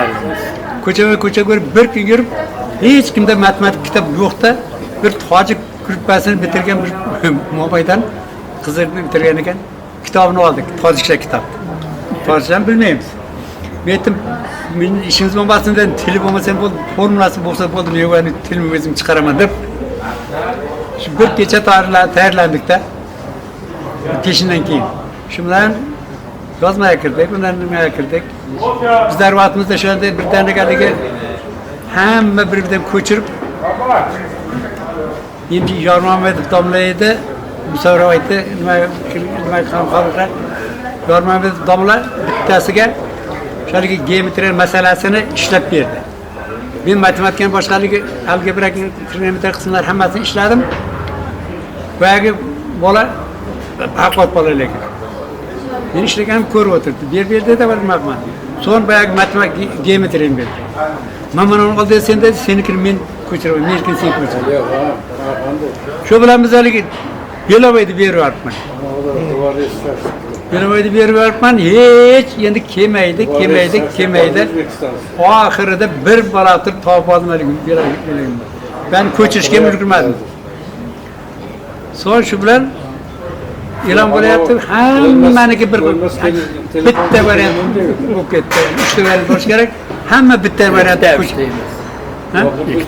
ko'cha ko'rib bir kun yurib hech kimda matematik kitob yo'qda bir tojik gruppasini bitirgan bir mobaydan qizlarni bitirgan ekan kitobini oldik, tojikcha kitob. Tojikcha bilmaymiz. Metim men ishingiz bo'lmasin deb til bo'lmasa bo'ldi, formulasi bo'lsa bo'ldi, men tilni o'zim chiqaraman deb shu bir kecha tayyorlandikda peshindan keyin. Shu bilan yozmaya kirdik, bundan nimaga kirdik? Bizlar vaqtimizda shunday birdanigaligi hamma bir-biridan ko'chirib endi Yormamadov domla edi, Musavra aytdi, nima qilgan Yormamadov domla bittasiga shaligi geometriya masalasini ishlab berdi. Men matematikani boshqaligi algebra, trigonometriya qismlar hammasini ishladim. Boyagi bola aqlot bola lekin. Men ishlaganim ko'rib o'tirdi. Berdi-da bilmayman. So'ng boyagi matematik geometriyani berdi. Men buni oldi sen dedi, senikini men ko'chiraman, meniki sen ko'chir. Shu bilan biz haligi belovoyni berib yuboribman. Belovoyni berib yuboribman, hech endi kelmaydi. Oxirida bir bola turib topib oldim haligi belovoyni. Ben ko'chirishga ulgurmadim. So'ng shu bilan e'lon bo'lyapti, hammaniki bitta variant bo'lib ketdi. 3 ta variant bo'lish kerak. Hamma bitta variant ko'chirdi. Ha?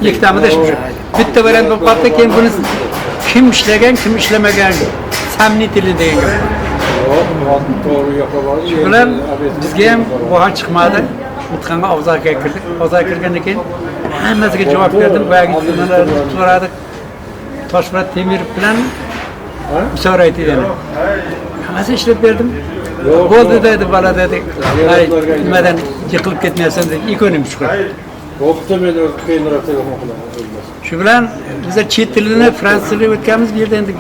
Ikkitamiz bitta variant bo'lib qoldi, keyin buni kim ishlagan, kim ishlamagan samnitili degan gap. Shu bilan bizga ham bahon chiqmadi. Imtihonga avzorga kirdik. Avzorga kirgandan keyin hammasiga javob berdim. Boyagi nimalarni so'radik. Toshpo'lat Temirov bilan Musavra aytdi yana. Hammasi ishlab berdim. Bo'ldi dedi, bola dedi. Ay, nimadan yiqilib ketmaysan dedi. Ekonom chiqdi. Shu bilan biz chet tilini fransuz tilini o'tganmiz, bu yerda endi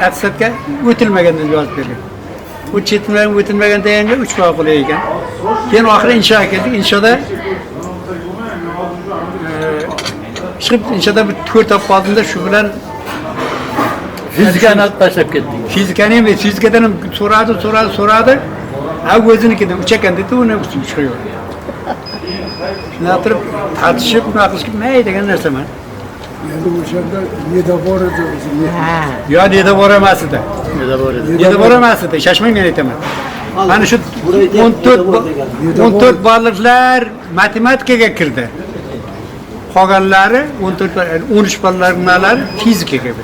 attesatga o'tilmagandan yozib bergan. Bu chet tilini o'tilmagan deganga 3 baho qo'ygan ekan. Keyin oxiri inshoga keldik. Inshoda chiqib inshoda bir to'r topib oldimda, shu bilan Fizikani tashlab ketding. Fizikani emas, fizikadan ham so'radi. Ha o'zinikidan uchakan dedi, uni chiqıyor. Shunday turib tartishib, nima qilishga mayli degan narsaman. Endi o'shanda nedavor edi o'zi. Yo, nedavor emas edi. Nedavor emas edi, shashmang men aytaman. Mana shu 14 bolalar matematikaga kirdi. Qolganlari 13 bolalar fizikaga kirdi.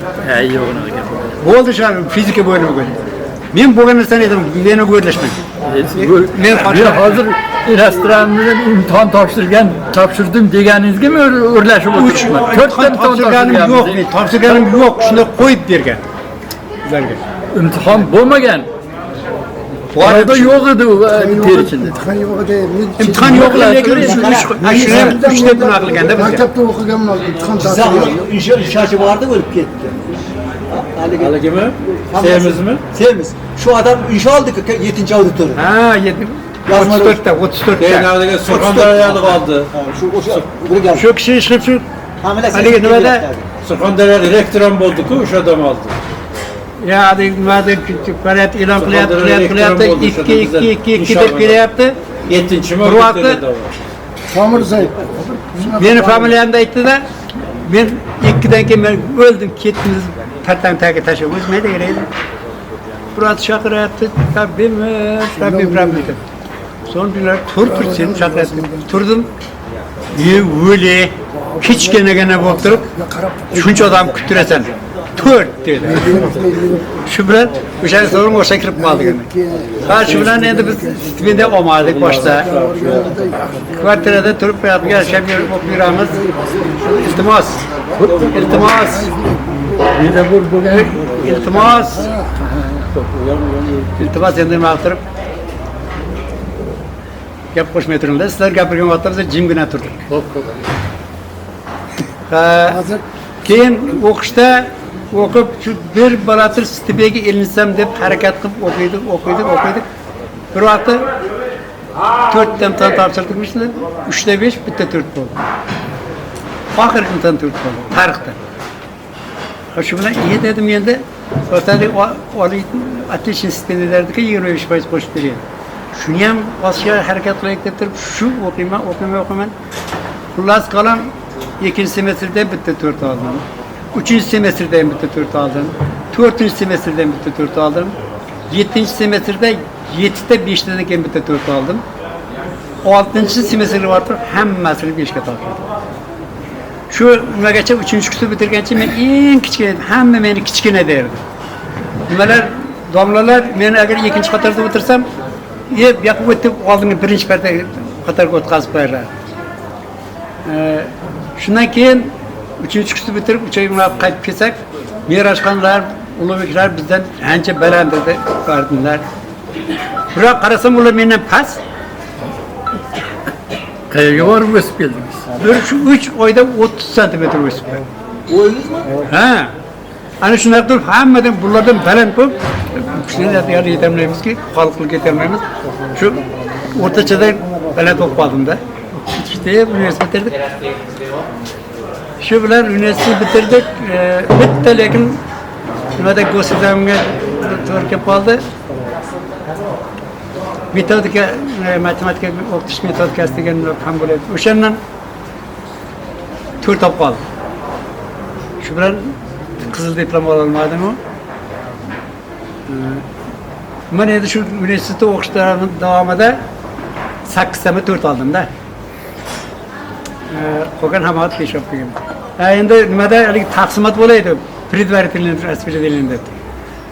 Bo'ldi shu fizika bo'limiga. Men bo'lgan narsani aytaman, meni o'ylashmang. Men Hozir Ilastramdan imtihon topshirdim deganingizgami o'rlashib o'tiribman. 4 ta topshirganim yo'q, topshirganim yo'q, shunda qo'yib bergan. Sizlarga. imtihon bo'lmagan. Orada yo'q edi u ter ichida. İmtihon yo'q edi. İmtihon yo'q lekin shuni 3 deb bunaqa qilganda bizga. Maktabda o'qiganman, imtihon topshirdim. İnşaatçı vardı ölüp gitti. Haligimi? Sevimizmi? Sevimiz. Şu adam inşa aldık 7. auditörü. Ha, 34 Keyin ta. avdiga Surxondaryoda qoldi. Bunu geldi. Shu kishi ishqib shu Hamile haligi nimada Surxondaryo rektor ham bo'ldi-ku, o'sha odam oldi. ya nimada faoliyat e'lon qilyapti, 2 deb kelyapti. 7-mi? Bir vaqtda Samir Zayb. meni familiyamni aytdi-da, men 2dan keyin men o'ldim, ketdim, tartan tagiga tashlab o'zmaydi kerak. Biroz chaqiryapti, Rabbim dedi. So'ngilar tur seni chaqiryapti. Turdim. O'li kichkinagina bo'lib turib, shuncha odam kutirasan. 4 dedi. Shu bilan o'sha so'rim o'sha kirib qoldi. Ha, shu bilan endi biz stipendya olmadik boshda. Kvartirada turib yashab yuramiz. Iltimos. Iltimos endi nima qilib gap qo'shmay turinglar. Sizlar gapirgan vaqtda biz jimgina turdik. Keyin o'qishda o'qib shu bir balatir stipendiyaga ilinsam deb harakat qilib o'qiydik. Bir vaqtda 4 ta imtihon topshirdikmishlar. 3 ta 5, bitta 4 bo'ldi. Oxirgi imtihon 4 bo'ldi tarixda. Shu bilan iyi dedim endi. O'talik oliy attention stipendiyalarga 25% qo'shib bergan. Shuni ham bosishga harakat qilaylik deb turib, shu o'qiyman. Xullas qalam 2-semestrda bitta 4 oldim. 3-semestrda ham bitta 4 oldim. 4-semestrda ham bitta 4 oldim. 7-semestrda 7 ta 5 tadan keyin bitta 4 oldim. 6-semestrga borib hammasini 5 ga topshirdim. Shu nimagacha 3-kursni bitirgancha men eng kichkina, hamma meni kichkina derdi. Nimalar domlalar meni agar 2-qatorda o'tirsam, yoqib o'tib oldingi 1-parta qatorga o'tkazib qo'yarlar. Shundan keyin 3-kursni bitirib 3 oy bo'lib qaytib kelsak, merashxonlar, ulug'beklar bizdan ancha baland edi ko'rdilar. Biroq qarasam ular mendan past. Qayerga borib o'sib keldingiz? Shu 3 oyda 30 santimetr o'sib ketdi. O'yingizmi? Ha. Ana shunday turib hammadan bulardan baland bo'lib, kuchlilarga yetamlaymizki, xalqlik yetamlaymiz. Shu o'rtachada baland bo'lib qoldim-da. İşte üniversite bitirdik. Shu bilan üniversite bitirdik. Bitta lekin nimada go'sizamga to'g'ri kelib qoldi. Metodika, matematika o'qitish metodikasi degan ham bo'ladi. O'shandan 4 topib qoldim. Shu bilan qizil diplom ola olmadim u. Men endi shu universitetda o'qishlarim davomida 8 tama 4 oldim-da. Qolgan hamma peshib qo'ygan. Endi nimada haligi taqsimot bo'laydi, предварительный распределение deb.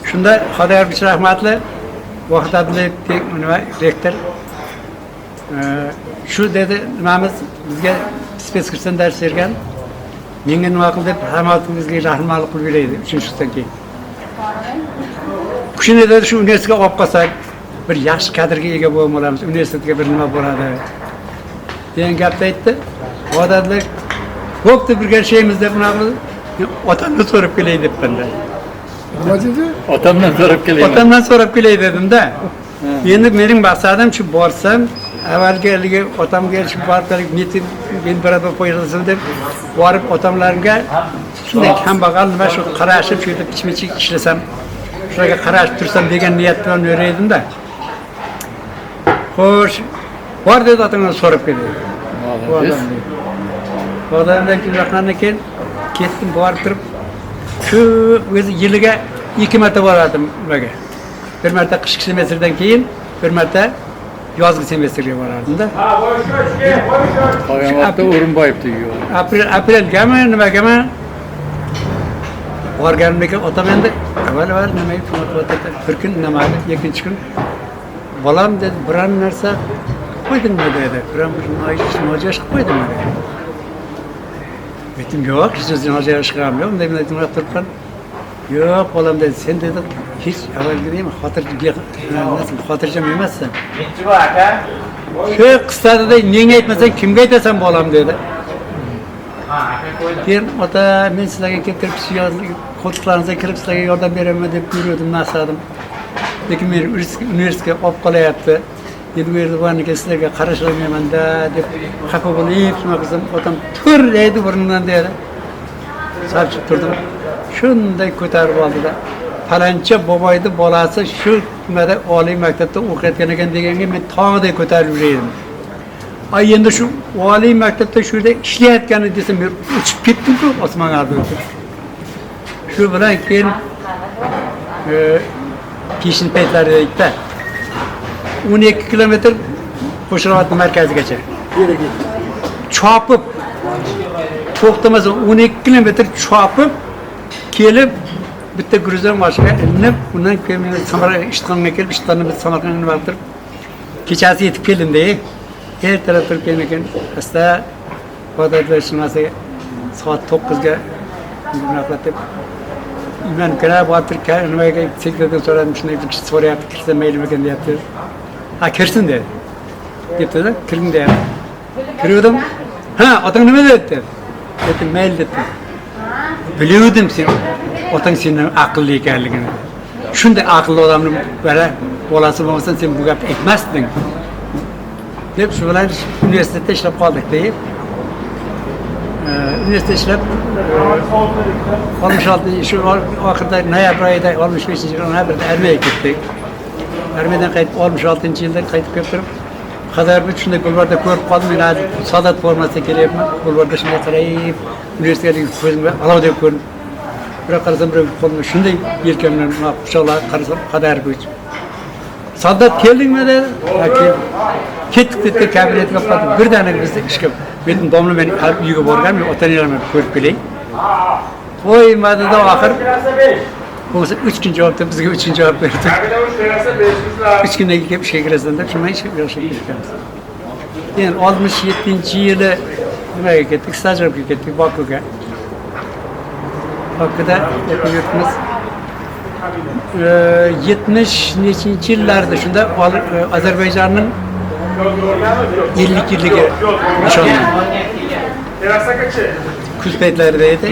Shunda Xudoyorga rahmatli Vohid Abdullayev nima rektor shu dedi, nimamiz bizga spetskursdan dars bergan. Menga nima qil deb hammatimizga rahmatli qilib beraydi 3-kursdan keyin. Shuni dedi, shu universitetga olib qolsak, bir yaxshi kadrga ega bo'lamiz, universitetga bir nima bo'ladi. degan gapni aytdi. Odamlar bo'pti birga ishlaymiz deb bunaqa otamdan so'rab kelay debman-da. Nima dedi? Otamdan so'rab kelay. Otamdan so'rab kelay dedim-da. Endi mening maqsadim shu borsam, avvalgi otamga shu barqalik netib men birada qo'yilsin deb borib otamlarga shunday kambag'al nima shu qarashib shu yerda ichma-ichik ishlasam shularga qarashib tursam degan niyat bilan yurardimda. Xo'sh, bor dedi otamdan so'rab keldi. Odamdan keyin ketdim borib turib shu o'zi yiliga 2 marta borardim nimaga. Bir marta qishki semestrdan keyin, bir marta yozgi semestrga borardim-da. Qo'yamotda O'rinboyev deyiyor. Aprelgami, nimagami? Borganimda otam endi avval nima bir kun namadi, ikkinchi kun bolam dedi, biron narsa qo'ydingmi dedi. Biron bir nojo'sh qo'ydingmi dedi. Aytdim, yo'q, hech nojo'sh qilmadim. Unday turibman. Yo'q, bolam dedi, sen dedi, hech avvalgidek xotirjam emassan. Shu qisqada menga aytmasang, kimga aytasan bolam dedi. Keyin ota, men sizlarga keltirib qo'ltiqlaringizga kirib sizlarga yordam beraman deb buyurdim, nasadim. Lekin men universitetga olib qolyapti. Endi bu yerda borniki sizlarga qarasholmayman-da deb xafa bo'lib, shuna qilsam, otam tur deydi burnimdan dedi. Sapchib turdim. Shunday ko'tarib oldi-da. Falancha boboyni bolasi shu nimada oliy maktabda o'qiyotgan ekan deganga men tog'day ko'tarib yurardim. Ay endi shu oliy maktabda shu yerda ishlayotgani desam, men uchib ketdim-ku osmonga olib. Shu bilan keyin kishin paytlarida 12 kilometr Qo'shrabot markazigacha. Chopib to'xtamasa 12 kilometr chopib kelib bitta gruzin mashina inib, undan keyin Samarqandga ishxonaga kelib, ishxonani biz Samarqandga nima qilib kechasi yetib keldim-da. Ertalab turib keyin asta fotoglashmasi soat 9 ga nima qilib men qarab o'tirgan nimaga sekretardan so'radim, shunday bir kishi so'rayapti, kirsa maylimikan deyapti. Ha, kirsin dedi. Debdi-da, kiring dedi. Kirdim. Ha, otang nima dedi? Dedim, mayli dedi. Biluvdim sen otang sening aqlli ekanligini. Shunday aqlli odamni bolasi bo'lmasa sen bu gapni aytmasding. Deb shu bilan universitetda ishlab qoldik deb. Universitetda ishlab 66 shu oxirida noyabr oyida 65-yil noyabrda armiyaga ketdik. Armiyadan qaytib 66-yilda qaytib kelib turib, Xadarbuch shunday Gulbarda ko'rib qoldim. Men hozir Sadat formasida kelyapman. Gulbarda shunday qarayib, universitetga ko'zimga alovdek ko'rdim. Bir qarasam bir qo'limda shunday yelkamdan quchoqlab qarasam Xadarbuch. Sadat keldingmi dedi. Ketdik dedi, kabinetga qoldim. Birdaniga bizni ishga men domla men uyga borgan, men ota-onamni ko'rib kelay. Qo'ymadi-da oxir. Bo'lsa 3 kun javobda bizga 3 javob berdi. 3 kundan keyin ishga kirasan deb shunday ishga kirganmiz. Keyin 67-yili nimaga ketdik? Stajrovga ketdik Bokuga. Bokuda yurtimiz 70 yillarda shunda Ozarbayjonning 50 yilligi nishonlandi. Kuz paytlarida edi.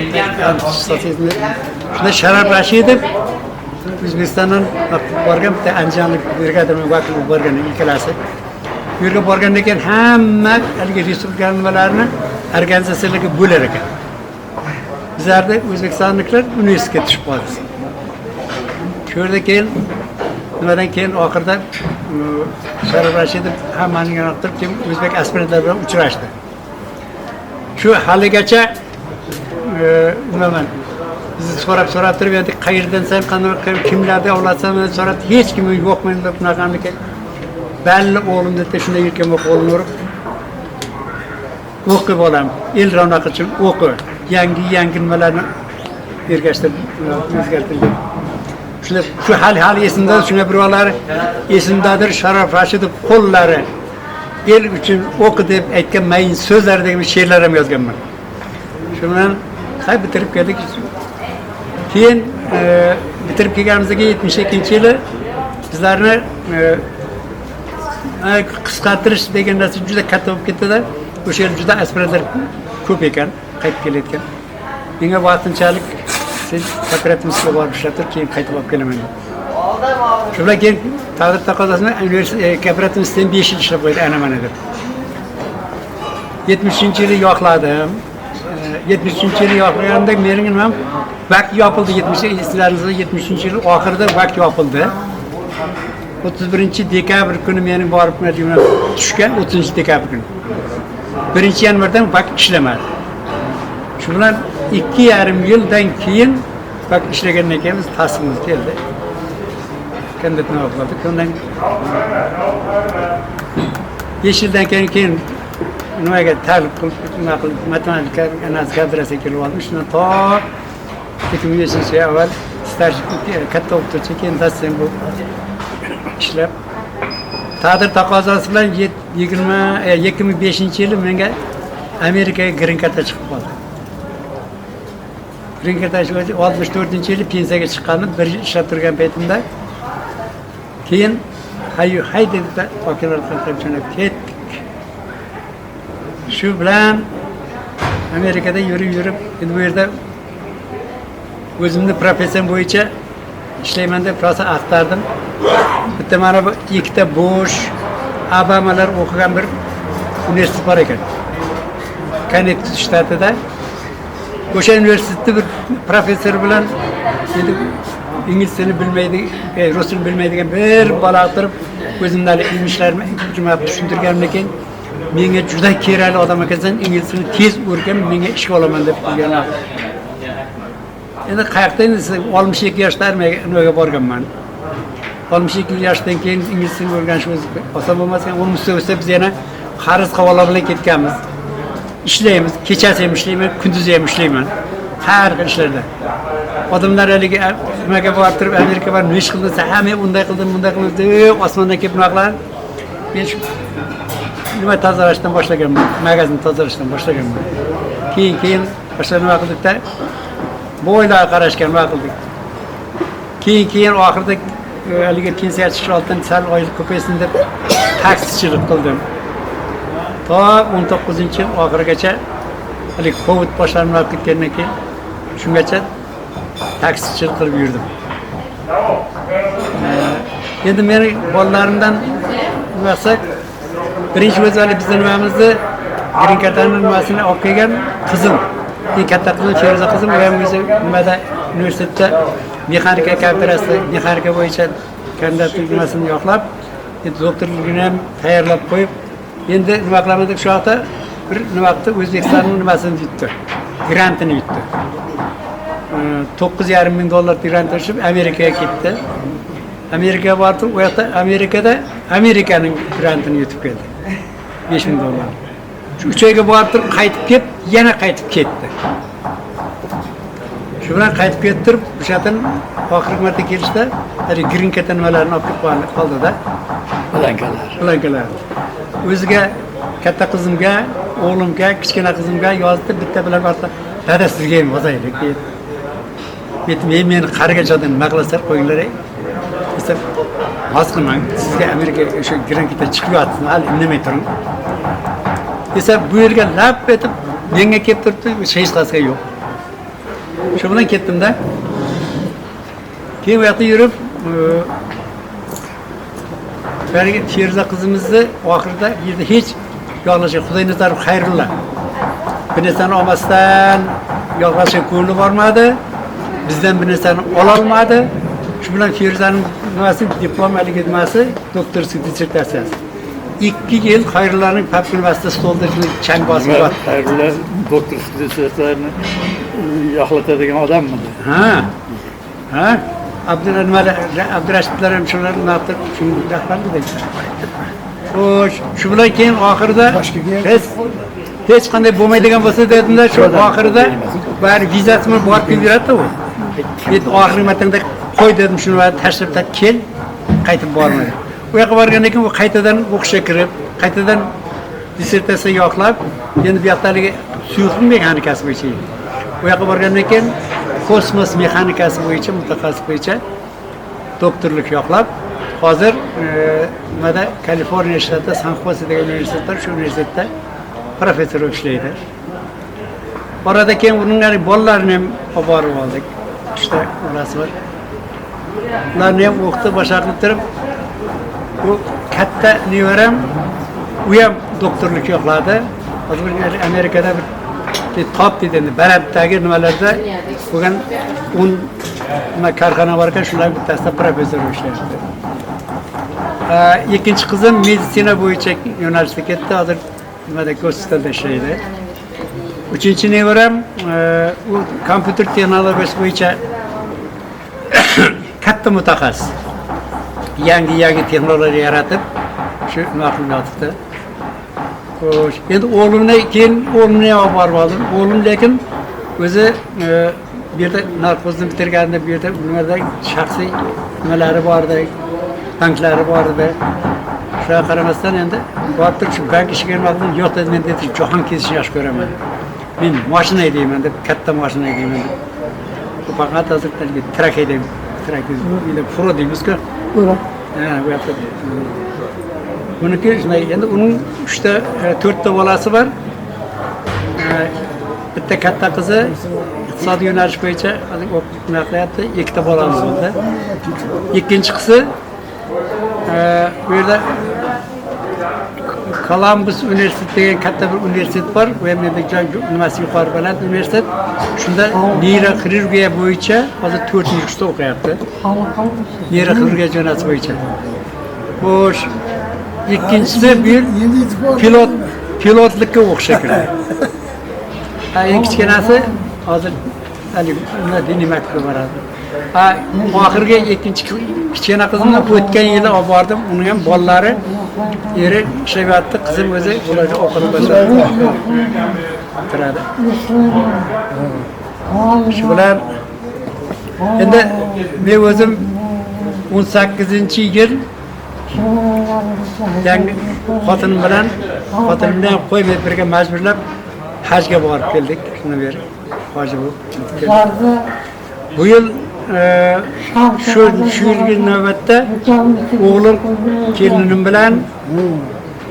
Shunda Sharaf Rashidov O'zbekistondan borgan bitta andijonlik brigadirning vakili borgan ikkalasi. Bu yerga borgandan keyin hamma haligi respublikalarni organizatsiyalarga bo'lar ekan. Bizlarda o'zbekistonliklar universitetga tushib qoldi. Shu yerda keyin nimadan keyin oxirida Sharaf Rashidov hammani yo'qtirib keyin o'zbek aspirantlar bilan uchrashdi. Shu haligacha nimaman bizni so'rab turib endi qayerdan sen qanday kimlarni olasan so'rab hech kim yo'qman deb bunaqaniki balli o'g'lim deb shunday yelkamga qo'lini urib o'qib olam el ravnaqi uchun o'qi yangi nimalarni ergashtirib o'zgartirdim. Shu hali esimda shunga birovlar esimdadir Sharaf Rashidov qo'llari el uchun o'qi deb aytgan mayin so'zlaridagi she'rlar ham yozganman. Shu bilan bitirib keldik. Keyin bitirib kelganimizda 72-yili bizlarni qisqartirish degan narsa juda katta bo'lib ketdi-da. O'sha yer juda aspirantlar ko'p ekan, qaytib kelayotgan. Menga vaqtinchalik sen kooperativimizga borib ishlab tur, keyin qaytib olib kelaman. Şundan keyin taqdir taqozosini kooperativ institutida 5 yil ishlab qo'ydi ana mana deb. 70-yili yoqladim. 70-yili yoqlaganda mening nimam vaqt yopildi. 70-yil oxirida vaqt yopildi. 31 dekabr kuni mening borib tushgan 30 dekabr kuni. 1-yanvardan vaqt ishlamadi. Shu bilan 2,5 yildan keyin vaqt ishlagandan keyin biz tasdiqimiz keldi. Kandidatni oldik. Undan 5 yildan keyin nimaga ta'lif qilib matematika analiz kafedrasiga kelib oldim. Shundan to 2005-yil avval staj katta o'qituvchi, keyin dotsent bo'lib ishlab taqdir taqozosi bilan 2005-yili menga Amerikaga green cardga chiqib qoldi. Green cardga 64-yili pensiyaga chiqqandim, bir yil ishlab turgan paytimda keyin hay dedi okalar qilib ketdik. Shu bilan Amerikada yurib, endi bu yerda o'zimni professiyam bo'yicha ishlayman deb rosa axtardim. Bitta mana bu ikkita bo'sh Obamalar o'qigan bir universitet bor ekan. Connecticut shtatida. O'sha universitetda bir professor bilan endi ingliz tilini bilmaydi, rus tilini bilmaydigan bir bola o'tirib, o'zimdagi ilm ishlarimni tushuntirganimdan keyin menga juda kerakli odam ekansan, ingliz tilini tez o'rgan, menga ish olaman deb qo'ygan. Endi qayoqdan 62 yoshda nimaga borganman. 62 yoshdan keyin ingliz tilini o'rganish oson bo'lmas ekan. Uni ustida biz yana qarz qavolar bilan ketganmiz. Ishlaymiz, kechasi ham ishlayman, kunduzi ham ishlayman. Har xil ishlarda. Odamlar haligi nimaga borib turib Amerika borib nima ish qildinsa, hamma unday qildim, bunday qildim deb osmondan kelib naqlar. Men shu nima tozalashdan boshlaganman, magazin tozalashdan boshlaganman. Keyin boshqa nima qildikda bo'ylar qarashgan nima qildik. Keyin oxirida haligi pensiya chiqish oldidan sal oylik ko'paysin deb taksichilik qildim. To 19-yil oxirigacha haligi Covid boshlanib ketgandan keyin shungacha taksichilik qilib yurdim. Endi meni bolalarimdan nimasi birinchi o'zali bizning nimamizni green cardning nimasini olib kelgan qizim. Eng katta qizim Feruza qizim, u ham o'zi nimada universitetda mexanika kafedrasida mexanika bo'yicha kandidatlik nimasini yoqlab, doktorligini ham tayyorlab qo'yib, endi nima qilaman deb shu vaqtda bir vaqtda O'zbekistonning nimasini yutdi. Grantini yutdi. $9,5 grant olib Amerikaga ketdi. Amerikaga bordi, u yerda Amerikaning grantini yutib keldi. $5,000. Shu 3 oyga borib turib qaytib kelib, yana qaytib ketdi. Shu bilan qaytib ketib, o'shadan oxirgi marta kelishda, hali green card nimalarni olib kelib qoldi-da. Blankalar. O'ziga katta qizimga, o'g'limga, kichkina qizimga yozdi, bitta bilan ortda dada sizga ham yozaylik deb. Meni qariga joydan nima qilasizlar qo'yinglar. Desa, "Hozirman, sizga Amerikaga o'sha green card chiqib yotsin, hali indamay turing." Desa, bu yerga lab etib menga kelib turibdi, hech qasiga yo'q. Shu bilan ketdim-da. Keyin u yoqda yurib, Berigi Feruza qizimizni oxirida yerda hech yo'qlashga Xudoynazarov Xayrulla. Bir narsani olmasdan yo'qlashga ko'ngli bormadi. Bizdan bir narsani ola olmadi. Shu bilan Feruzaning nimasi diplom nimasi doktorlik dissertatsiyasi. 2 yil Xayrullaning Pap universitetida stolda chang bosib yotdi. Xayrulla doktorlik dissertatsiyasini yo'qlatadigan odammi? Ha. Abdurashidlar ham shular naqd shunday rahbarlik deydi. Xo'sh, shu bilan keyin oxirida hech qanday bo'lmaydigan bo'lsa dedimda, shu oxirida bari vizasini borib keldi u. Endi oxirgi martanda qo'y dedim, shuni tashlab kel, qaytib bormadi. U yoqqa borgandan keyin u qaytadan o'qishga kirib, qaytadan dissertatsiya yoqlab, endi bu yoqdagi suyuqlik mexanikasi bo'yicha. U yoqqa borgandan keyin kosmos mexanikasi bo'yicha mutaxassis bo'yicha doktorlik yoqlab, hozir nimada Kaliforniya shtatida San Jose degan universitetda, shu universitetda professor bo'lib ishlaydi. Orada keyin uning bolalarini ham olib borib oldik. Ishda bolasi bor. ularni ham o'qitib boshqa qilib turib, bu katta nevaram u ham doktorlik yo'qladi. Hozir Amerikada bir top dedi, endi Baratdagi nimalarda bo'lgan 10 nima korxona bor ekan, shular bittasida professor ishlayapti. Ikkinchi qizim meditsina bo'yicha yo'nalishga ketdi, hozir nimada gospitalda ishlaydi. Uchinchi nevaram u kompyuter texnologiyasi bo'yicha katta mutaxassis. Yangi texnologiya yaratib, shu nima qilib yotibdi. Xo'sh, endi o'g'limni ham olib borib oldim. O'g'lim lekin o'zi bu yerda narkozni bitirganda bu yerda nimada shaxsiy nimalari bor edi, banklari bor edi. Shunga qaramasdan endi borib turib shu bank ishiga kirmadim. Yo'q dedi, men dedi jahon kezishni yaxshi ko'raman. Men mashina haydayman deb, katta mashina haydayman deb. Bu faqat hozir trak haydayman. Trak Pro deymiz-ku. Bu yoqda. Buniki shunday, endi uning 4ta bolasi bor. Bitta katta qizi iqtisodiy yo'nalish bo'yicha o'qiyapti, 2ta bolamiz bor. Ikkinchi qizi bu yerda Columbus Universiteti degan katta bir universitet bor. Bu ham nimasi yuqori baland universitet. Shunda neyroxirurgiya bo'yicha hozir 4-kursda o'qiyapti. Neyroxirurgiya yo'nalishi bo'yicha. Xo'sh, ikkinchisi bir pilotlikka o'xshagan. Kichkinasi hozir diniy maktabga boradi. Oxirgi ikkinchi kichkina qizimni o'tgan yili olib bordim. Uni ham bolalari eri ishlayapti, qizim o'zi ularga o'qitib turadi. Shu bilan endi men o'zim 18-yil yangi xotinim bilan xotinimni ham qo'ymay birga majburlab hajga borib keldik. Shuni ber hoji bo'lib. Bu yil shu yilgi navbatda o'g'lim kelinim bilan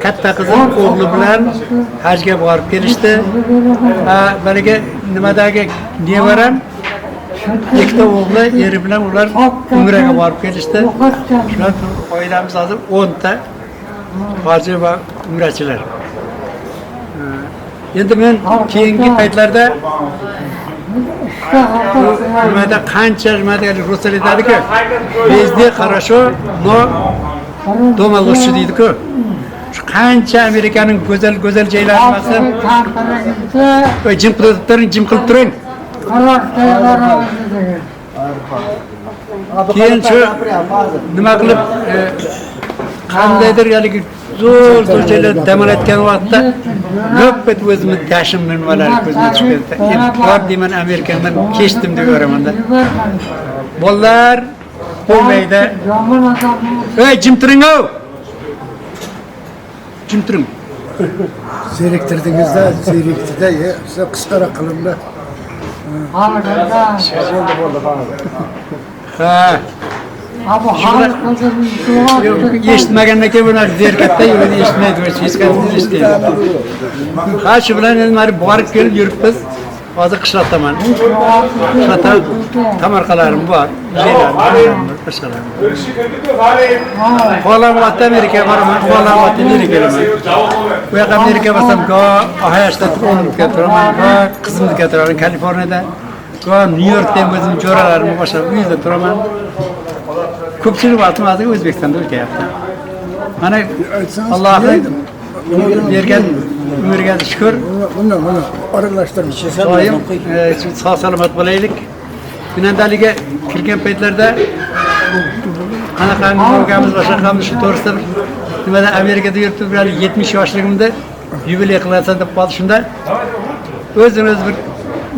katta qizim o'g'li bilan hajga borib kelishdi. Balaga nimadagi nevaram ikkita o'g'li eri bilan ular umraga borib kelishdi. Shular oilamiz hozir 10 ta hoji va umrachilar. Endi men keyingi paytlarda nimada qancha nimada ruslar aytadi-ku, "Bezde хорошо, но дома лучше" deydi-ku. Shu qancha Amerikaning go'zal joylari maqsad. Jim qilib turing. Keyin shu nima qilib qandaydir yoki zo'r joylar dam olayotgan vaqtda nöbet o'zimni dashimni nimalar ko'zimga tushdi. Bor deyman Amerikadan kechdim deb yo'ramanda. Bolalar bo'lmaydi. Jim turing-o. Jim turing. Zeriktirdingizda, size qisqaroq qilindi. Eshitmagandan keyin bular zerikatda yo'lni eshitmaydi, hech qanday eshitmaydi. Shu bilan endi borib kelib yuribmiz. Hozir qishloqdaman. Qishloqda tamarqalarim bor, yerlarim, boshqalarim. Xolam vaqtda Amerikaga boraman, xolam vaqtda Amerikaga boraman. Bu yoqqa Amerikaga borsam, Ohio'da o'qishga turaman, qizimga turaman Kaliforniyada, Nyu-Yorkda o'zim jo'ralarimni boshqarib uyda turaman. Ko'pchilik vaqtim hozir O'zbekistonda o'tyapti. Mana Allohning bergan umrga shukr. Buni aralashtirib doim sog' salomat bo'laylik. Binandaliga kirgan paytlarda qanaqa bo'lganmiz, boshqamiz shu to'g'risida nimada Amerikada yuribdi, 70 yoshligimda yubiley qilasan deb qoldi. Shunda o'zim bir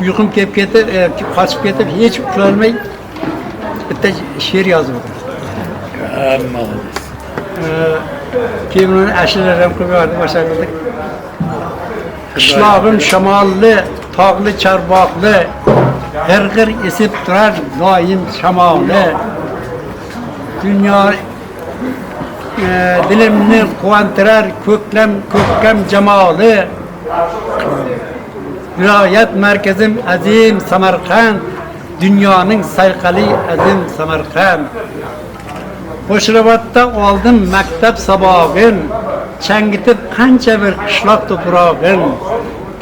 uyqum kelib ketdi, qochib ketib, hech uxlay olmay bitta she'r yozib o'tirdim. Keyin uni ashulalar ham qilib yubordim, boshqa qildik. Qishlog'im shamolli, tog'li charboqli, g'ir esib turar doim shamoli. Dunyo dilimni quvontirar ko'klam jamoli. Viloyat markazim azim Samarqand, Dünyanın sayqali azim Samarqand. Qo'shrobatda oldim maktab sabog'in, changitib qancha bir qishloq to'prog'in.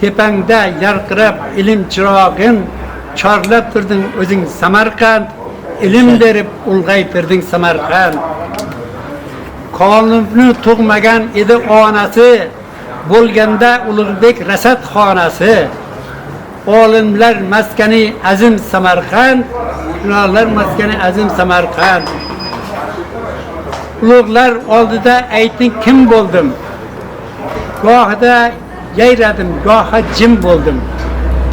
Tepangda yarqirab ilm chirog'in, chorlab turding o'zing Samarqand, ilm berib ulg'aytirding Samarqand. Qonunni tug'magan edi onasi, bo'lganda Ulug'bek rasadxonasi. Olimlar maskani azim Samarqand, ularlar maskani azim Samarqand. Ulug'lar oldida ayting kim bo'ldim? Gohida yayradim, goha jim bo'ldim.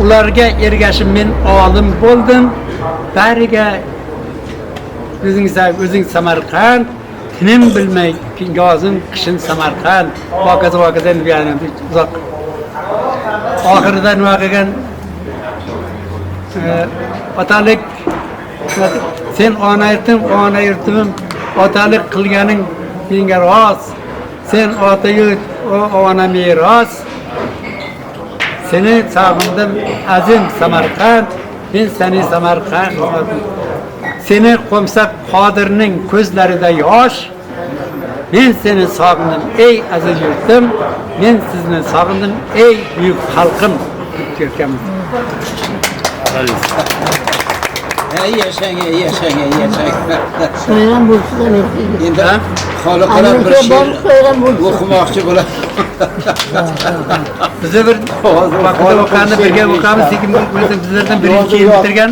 Ularga ergashib men olim bo'ldim. Bariga o'zing Samarqand, tinim bilmay yozim qishin Samarqand. Voqadan buyani uzoq. Oxirida nima qilgan? Otalik sen ona yurtim, otalik qilganing menga rost. Sen ota yurt, ona meros. Seni sog'indim azim Samarqand, men seni Samarqand. Seni Qo'msaq Qodirning ko'zlarida yosh. Men seni sog'indim ey aziz yurtim, men sizni sog'indim ey buyuk xalqim. Kelkamiz. Yaşang. So'yram bo'lsa Endi xoliqlar bir she'r o'qimoqchi bo'ladi. Bize bir vaqtda o'qani birga o'qamiz, lekin bizlardan birinchi yil bitirgan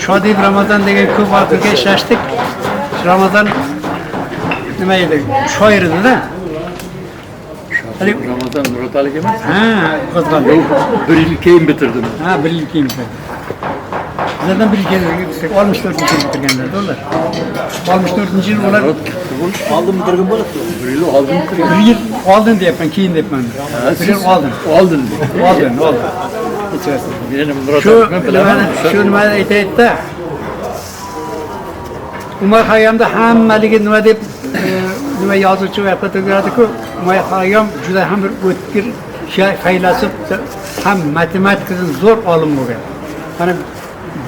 Shodib Ramazon degan ko'p vaqtga ishlashdik. Ramazon nima edi? Shoir edi-da. Ramazon Muratalik emas? Ha, qo'zg'al. Bir yil keyin bitirdim. Ha, bir yil keyin bitirdim. Bizlardan bir yil 64-yil bitirganlar ular. 64-yil ular Aldım bitirgan bo'ladi. Bir yil oldin bitirdim. bir yil oldin deyapman, keyin deyapman. Bir yil oldin. Oldin. Oldin. Meni Muratalik bilaman. Shu nimani aytaydi-da. Umar Hayyomda hammaligi nima deb nima yozuvchi va fotografku, Umar Hayyom juda ham bir o'tkir faylasuf, ham matematikdan zo'r olim bo'lgan. Mana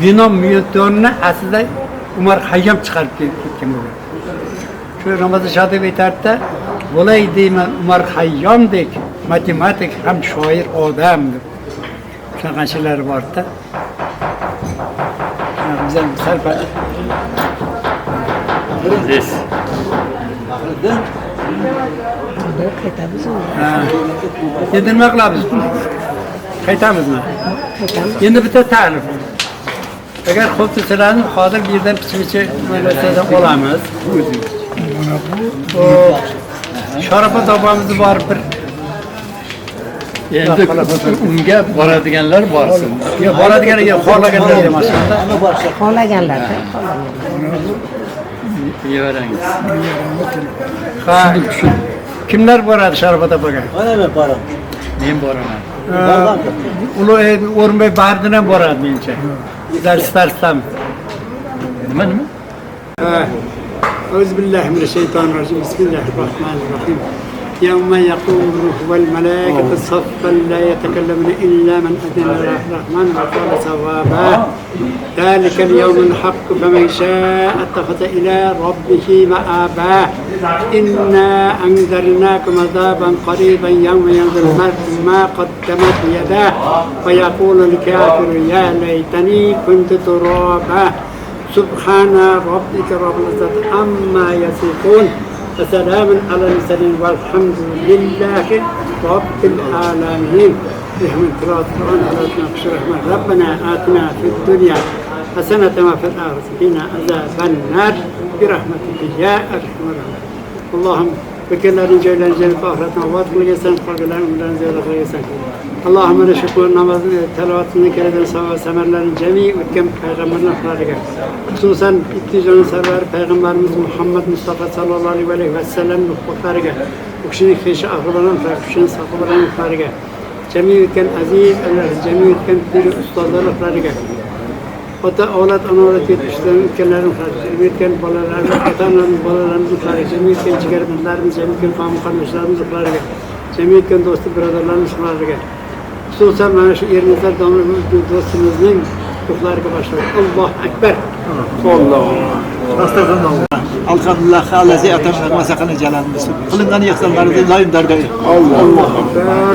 binom Newtonni aslida Umar Hayyom chiqarib ketgan bo'lgan. Shu Ramazon Shodib aytadi-da, bo'lay deyman Umar Hayyomdek matematik ham shoir odam deb. Shunaqa she'rlari bor-da. Bizdan sal Endi nima qilamiz? Qaytamizmi? Endi bitta ta'rif. Agar xo'p sizlarni hozir bu yerdan pichmichi nimalardan olamiz. Sharofat opamizni borib bir Endi unga boradiganlar borsin. Yo'q, boradiganlar yo'q, xohlaganlar emas. Xohlaganlar. Yevarangiz. Ha, kimlar boradi Sharofat opaga? Mana men boraman. Men boraman. Ulug' O'rnbay Bardin ham boradi menimcha. Darsdan. Nima? أعوذ بالله من الشيطان الرجيم بسم الله الرحمن الرحيم يوم يقوم الروح والملائكة صفا لا يتكلمون إلا من أذن له الرحمن وقال صوابا ذلك اليوم الحق فمن شاء اتخذ إلى ربه مآبا إنا أنذرناكم عذابا قريبا يوم ينظر المرء ما قدمت يداه ويقول الكافر يا ليتني كنت ترابا سبحان ربك رب العزة عما يصفون وسلام على المرسلين والحمد لله رب العالمين. رحمة القرآن على الرحمن ربنا آتنا في الدنيا حسنة وفي الآخرة قنا عذاب النار برحمتك يا أرحم الراحمين. اللهم بكلنا جل جلاله آخرتنا وادخل يسن قلنا من زيادة يسن. اللهم نشكر نماز تلاوتنا كردن سوا سمرلن جميع وكم پیغمبرنا خارجه خصوصا اتجاه سرور پیغمبرimiz Muhammed Mustafa sallallahu aleyhi ve sellem خارجه وكشين خيش أخبرنا فكشين سخبرنا خارجه جميع كان عزيز الله جميع كان bir ustadlar خارجه Ota avlat anavat yetiştiren ülkelerin hizmet eden balalarını, atanların balalarımızı khariç, cemiyetken çıkarımlarımız, cemiyetken kamu kardeşlerimizi khariç, cemiyetken dostu biraderlerimizi khariç. Hususan mana şu yerinizler dostumuzun Ruhlarga başlar. Allahu Ekber. Allahu. Alhamdulillah, Allazi atamna masakana jalanımız. Kılıngan yaksanları da layım dargayı. Allahu Ekber.